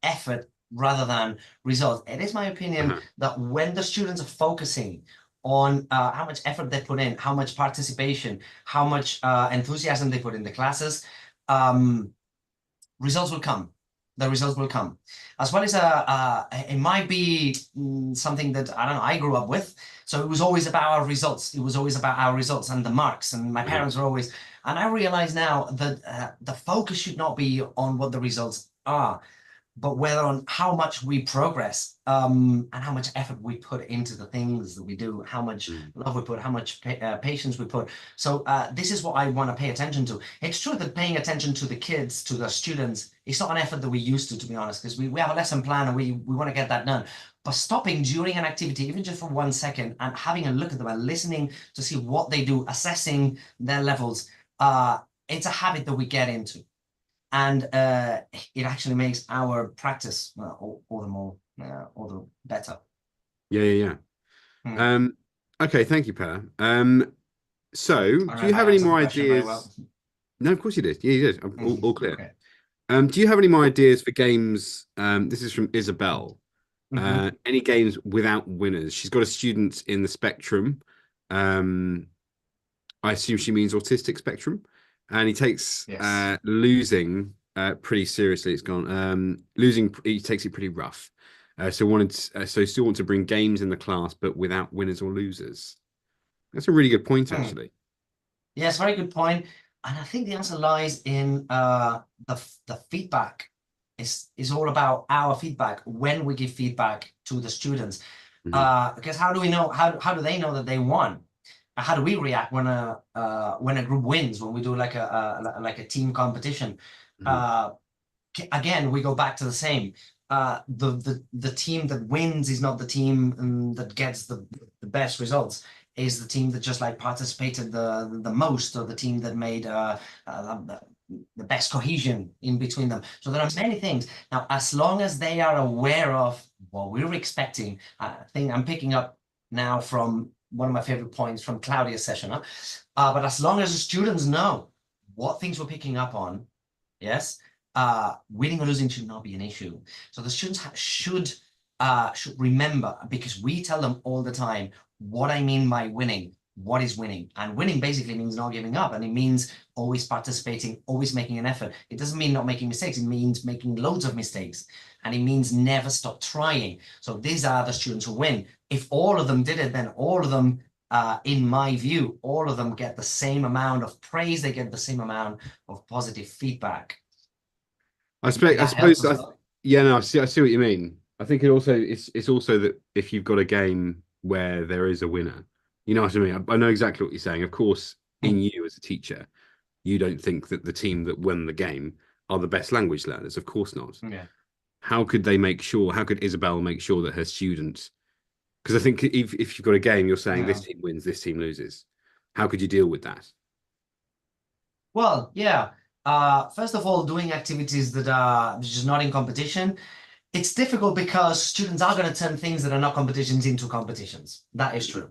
effort rather than result. It is my opinion that when the students are focusing on how much effort they put in, how much participation, how much enthusiasm they put in the classes, results will come. The results will come. As well as it might be something that, I don't know, I grew up with. So it was always about our results. It was always about our results and the marks. And my parents were always, and I realize now that the focus should not be on what the results are, but whether on how much we progress and how much effort we put into the things that we do, how much love we put, how much patience we put. So this is what I want to pay attention to. It's true that paying attention to the kids, to the students, it's not an effort that we used to be honest, because we have a lesson plan and we want to get that done. But stopping during an activity, even just for 1 second, and having a look at them and listening to see what they do, assessing their levels, it's a habit that we get into. And it actually makes our practice all the better. Yeah. Okay, thank you, Per. So do you have any more ideas? Well. No, of course you did. Yeah, you did. All clear. Okay. Do you have any more ideas for games? This is from Isabel. Mhm. Any games without winners. She's got a student in the spectrum. Um, I assume she means autistic spectrum, and he takes Yes. losing pretty seriously. It's gone. Losing, he takes it pretty rough. So still want to bring games in the class, but without winners or losers. That's a really good point, Hmm. actually. Yes, very good point. And I think the answer lies in the feedback. Is all about our feedback when we give feedback to the students. Mhm. Because how do we know? How do they know that they won? How do we react when a group wins? When we do like a team competition? Mhm. Uh, Again, we go back to the same. The team that wins is not the team that gets the best results. Is the team that just like participated the most, or the team that made the best cohesion in between them. So there are many things. Now, as long as they are aware of what we're expecting, I think I'm picking up now from one of my favorite points from Claudia's session. Huh? But as long as the students know what things we're picking up on, yes, winning or losing should not be an issue. So the students should remember, because we tell them all the time what I mean by winning. What is winning? And winning basically means not giving up, and it means always participating, always making an effort. It doesn't mean not making mistakes. It means making loads of mistakes, and it means never stop trying. So these are the students who win. If all of them did it, then all of them, in my view, all of them get the same amount of praise. They get the same amount of positive feedback. I Did expect. I that help suppose. as well? Yeah, no. I see what you mean. I think it's also that if you've got a game where there is a winner, you know what I mean. I know exactly what you're saying. Of course, in Hmm. you as a teacher, you don't think that the team that won the game are the best language learners. Of course not. Yeah. How could they make sure? How could Isabel make sure that her students? Because I think if you've got a game, you're saying this Yeah. team wins, this team loses. How could you deal with that? Well, yeah. First of all, doing activities that are just not in competition, it's difficult because students are going to turn things that are not competitions into competitions. That is true.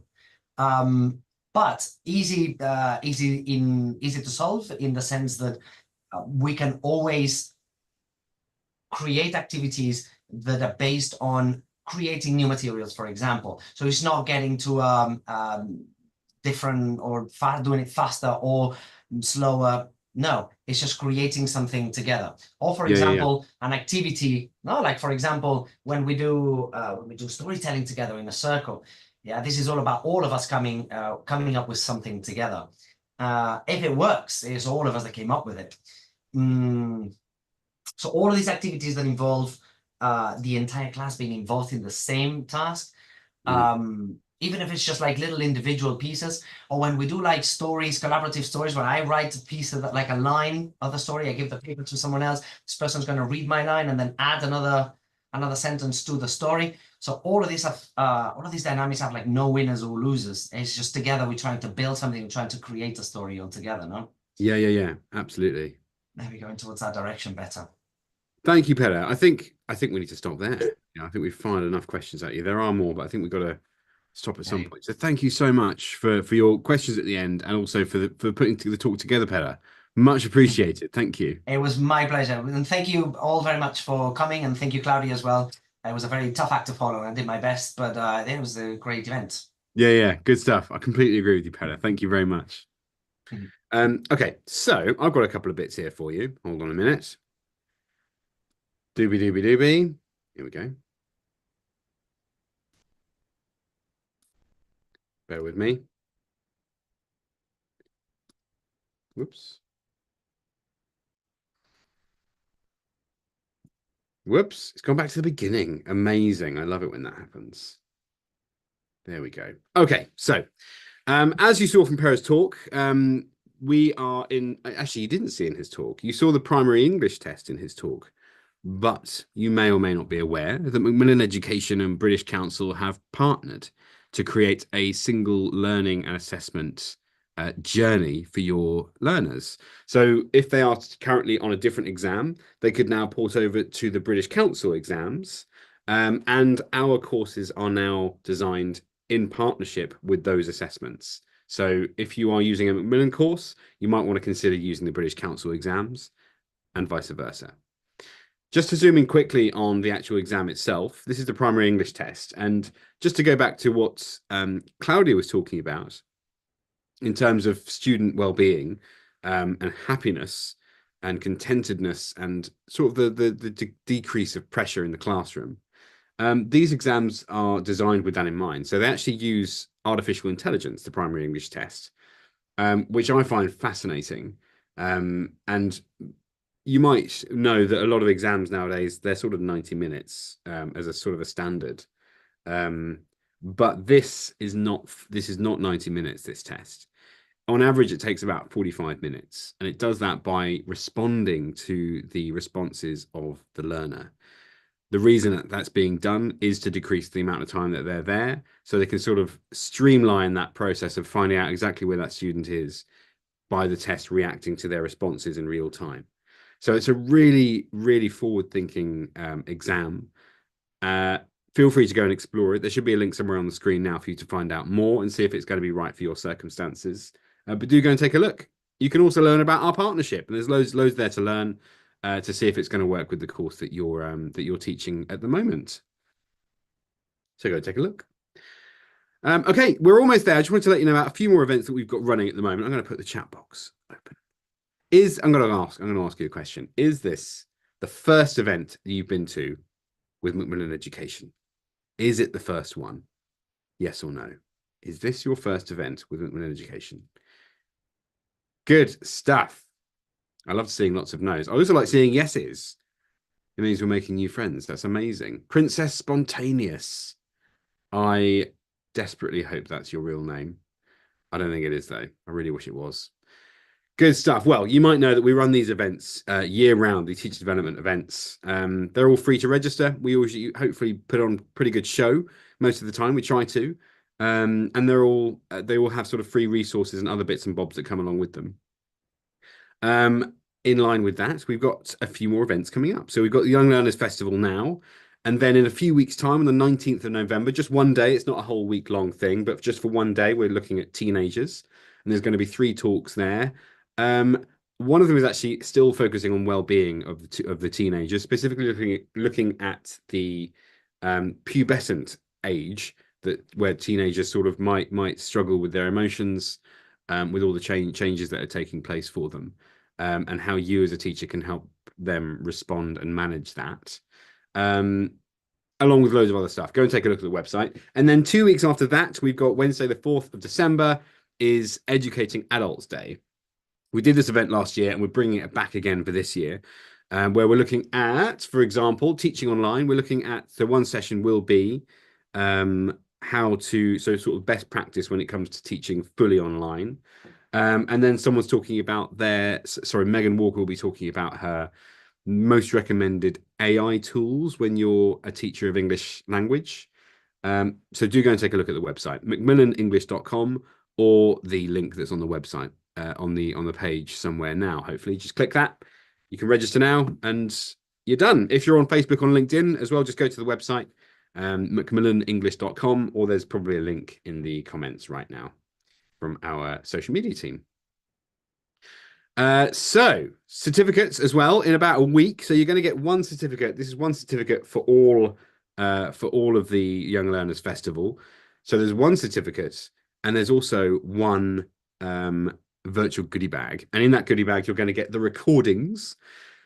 Um, but easy to solve in the sense that we can always create activities that are based on creating new materials, for example. So it's not getting to different or doing it faster or slower. No, it's just creating something together. Or for Yeah, yeah, yeah. example, an activity. No, like for example, when we do storytelling together in a circle. Yeah, this is all about all of us coming up with something together. If it works, it's all of us that came up with it. Mm, so all of these activities that involve the entire class being involved in the same task, Mhm. even if it's just like little individual pieces, or when we do like stories, collaborative stories, where I write a piece of like a line of the story, I give the paper to someone else. This person's going to read my line and then add another sentence to the story. So all of these dynamics have like no winners or losers. It's just together we're trying to build something, trying to create a story all together. No, Yeah, yeah, yeah. Absolutely. maybe going towards that direction better. Thank you, Pere. I think we need to stop there. I think we've fired enough questions at you. There are more, but I think we've got to stop at some Hey. point. So thank you so much for your questions at the end, and also for putting the talk together, Pere. Much appreciated. Thank you. It was my pleasure. And thank you all very much for coming. And thank you, Claudia, as well. It was a very tough act to follow. And I did my best, but it was a great event. Yeah, yeah, good stuff. I completely agree with you, Pere. Thank you very much. Okay, so I've got a couple of bits here for you. Hold on a minute. Doobie doobie doobie. Here we go. Bear with me. Whoops. Whoops. It's gone back to the beginning. Amazing. I love it when that happens. There we go. Okay, so as you saw from Pere's talk, we are in. Actually, you didn't see in his talk. You saw the primary English test in his talk, but you may or may not be aware that Macmillan Education and British Council have partnered to create a single learning and assessment journey for your learners. So, if they are currently on a different exam, they could now port over to the British Council exams. And our courses are now designed in partnership with those assessments. So if you are using a Macmillan course, you might want to consider using the British Council exams and vice versa. Just to zoom in quickly on the actual exam itself, this is the primary English test. And just to go back to what Claudia was talking about in terms of student well-being and happiness and contentedness and sort of the decrease of pressure in the classroom. These exams are designed with that in mind. So they actually use artificial intelligence, the primary English test, which I find fascinating. And you might know that a lot of exams nowadays, they're sort of 90 minutes as a sort of a standard. But this is not 90 minutes, this test. On average, it takes about 45 minutes, and it does that by responding to the responses of the learner. The reason that that's being done is to decrease the amount of time that they're there, so they can sort of streamline that process of finding out exactly where that student is by the test reacting to their responses in real time. So it's a really, really forward-thinking exam. Feel free to go and explore it. There should be a link somewhere on the screen now for you to find out more and see if it's going to be right for your circumstances. But do go and take a look. You can also learn about our partnership, and there's loads there to learn to see if it's going to work with the course that you're teaching at the moment. So go take a look. Okay, we're almost there. I just wanted to let you know about a few more events that we've got running at the moment. I'm going to put the chat box open. I'm going to ask you a question. Is this the first event that you've been to with Macmillan Education? Is it the first one? Yes or no? Is this your first event with Macmillan Education? Good stuff. I love seeing lots of no's. I also like seeing yeses. It means we're making new friends. That's amazing. Princess Spontaneous. I desperately hope that's your real name. I don't think it is, though. I really wish it was. Good stuff. Well, you might know that we run these events year round, these teacher development events. They're all free to register. We always hopefully put on a pretty good show most of the time. We try to. And they all have sort of free resources and other bits and bobs that come along with them. In line with that, we've got a few more events coming up. So we've got the Young Learners Festival now. And then in a few weeks' time, on the 19th of November, just one day, it's not a whole week-long thing, but just for one day, we're looking at teenagers. And there's going to be 3 talks there. One of them is actually still focusing on well-being of the teenagers, specifically looking at the pubescent age where teenagers sort of might struggle with their emotions, with all the changes that are taking place for them, and how you as a teacher can help them respond and manage that. Along with loads of other stuff. Go and take a look at the website. And then 2 weeks after that, we've got Wednesday, the 4th of December, is Educating Adults Day. We did this event last year, and we're bringing it back again for this year, where we're looking at, for example, teaching online. We're looking at, so one session will be sort of best practice when it comes to teaching fully online. And then someone's talking about Megan Walker will be talking about her most recommended AI tools when you're a teacher of English language. So do go and take a look at the website, macmillanenglish.com, or the link that's on the website. On the page somewhere now. Hopefully just click that. You can register now and you're done. If you're on Facebook, on LinkedIn as well, just go to the website, macmillanenglish.com, or there's probably a link in the comments right now from our social media team. So certificates as well in about a week. So you're going to get one certificate. This is one certificate for all of the Young Learners Festival. So there's one certificate, and there's also one virtual goodie bag, and in that goodie bag you're going to get the recordings.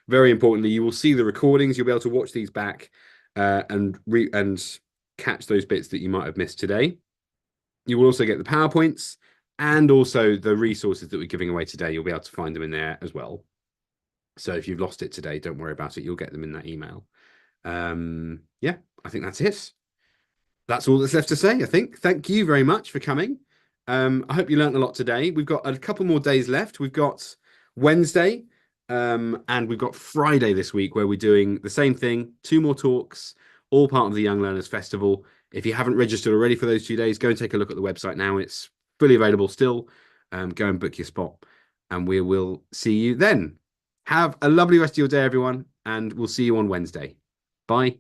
Very importantly, you will see the recordings. You'll be able to watch these back and catch those bits that you might have missed today. You will also get the PowerPoints and also the resources that we're giving away today. You'll be able to find them in there as well. So if you've lost it today, don't worry about it. You'll get them in that email. Yeah, I think that's it. That's all that's left to say, I think. Thank you very much for coming. I hope you learned a lot today. We've got a couple more days left. We've got Wednesday and we've got Friday this week where we're doing the same thing. 2 more talks, all part of the Young Learners Festival. If you haven't registered already for those 2 days, go and take a look at the website now. It's fully available still. Go and book your spot, and we will see you then. Have a lovely rest of your day, everyone, and we'll see you on Wednesday. Bye.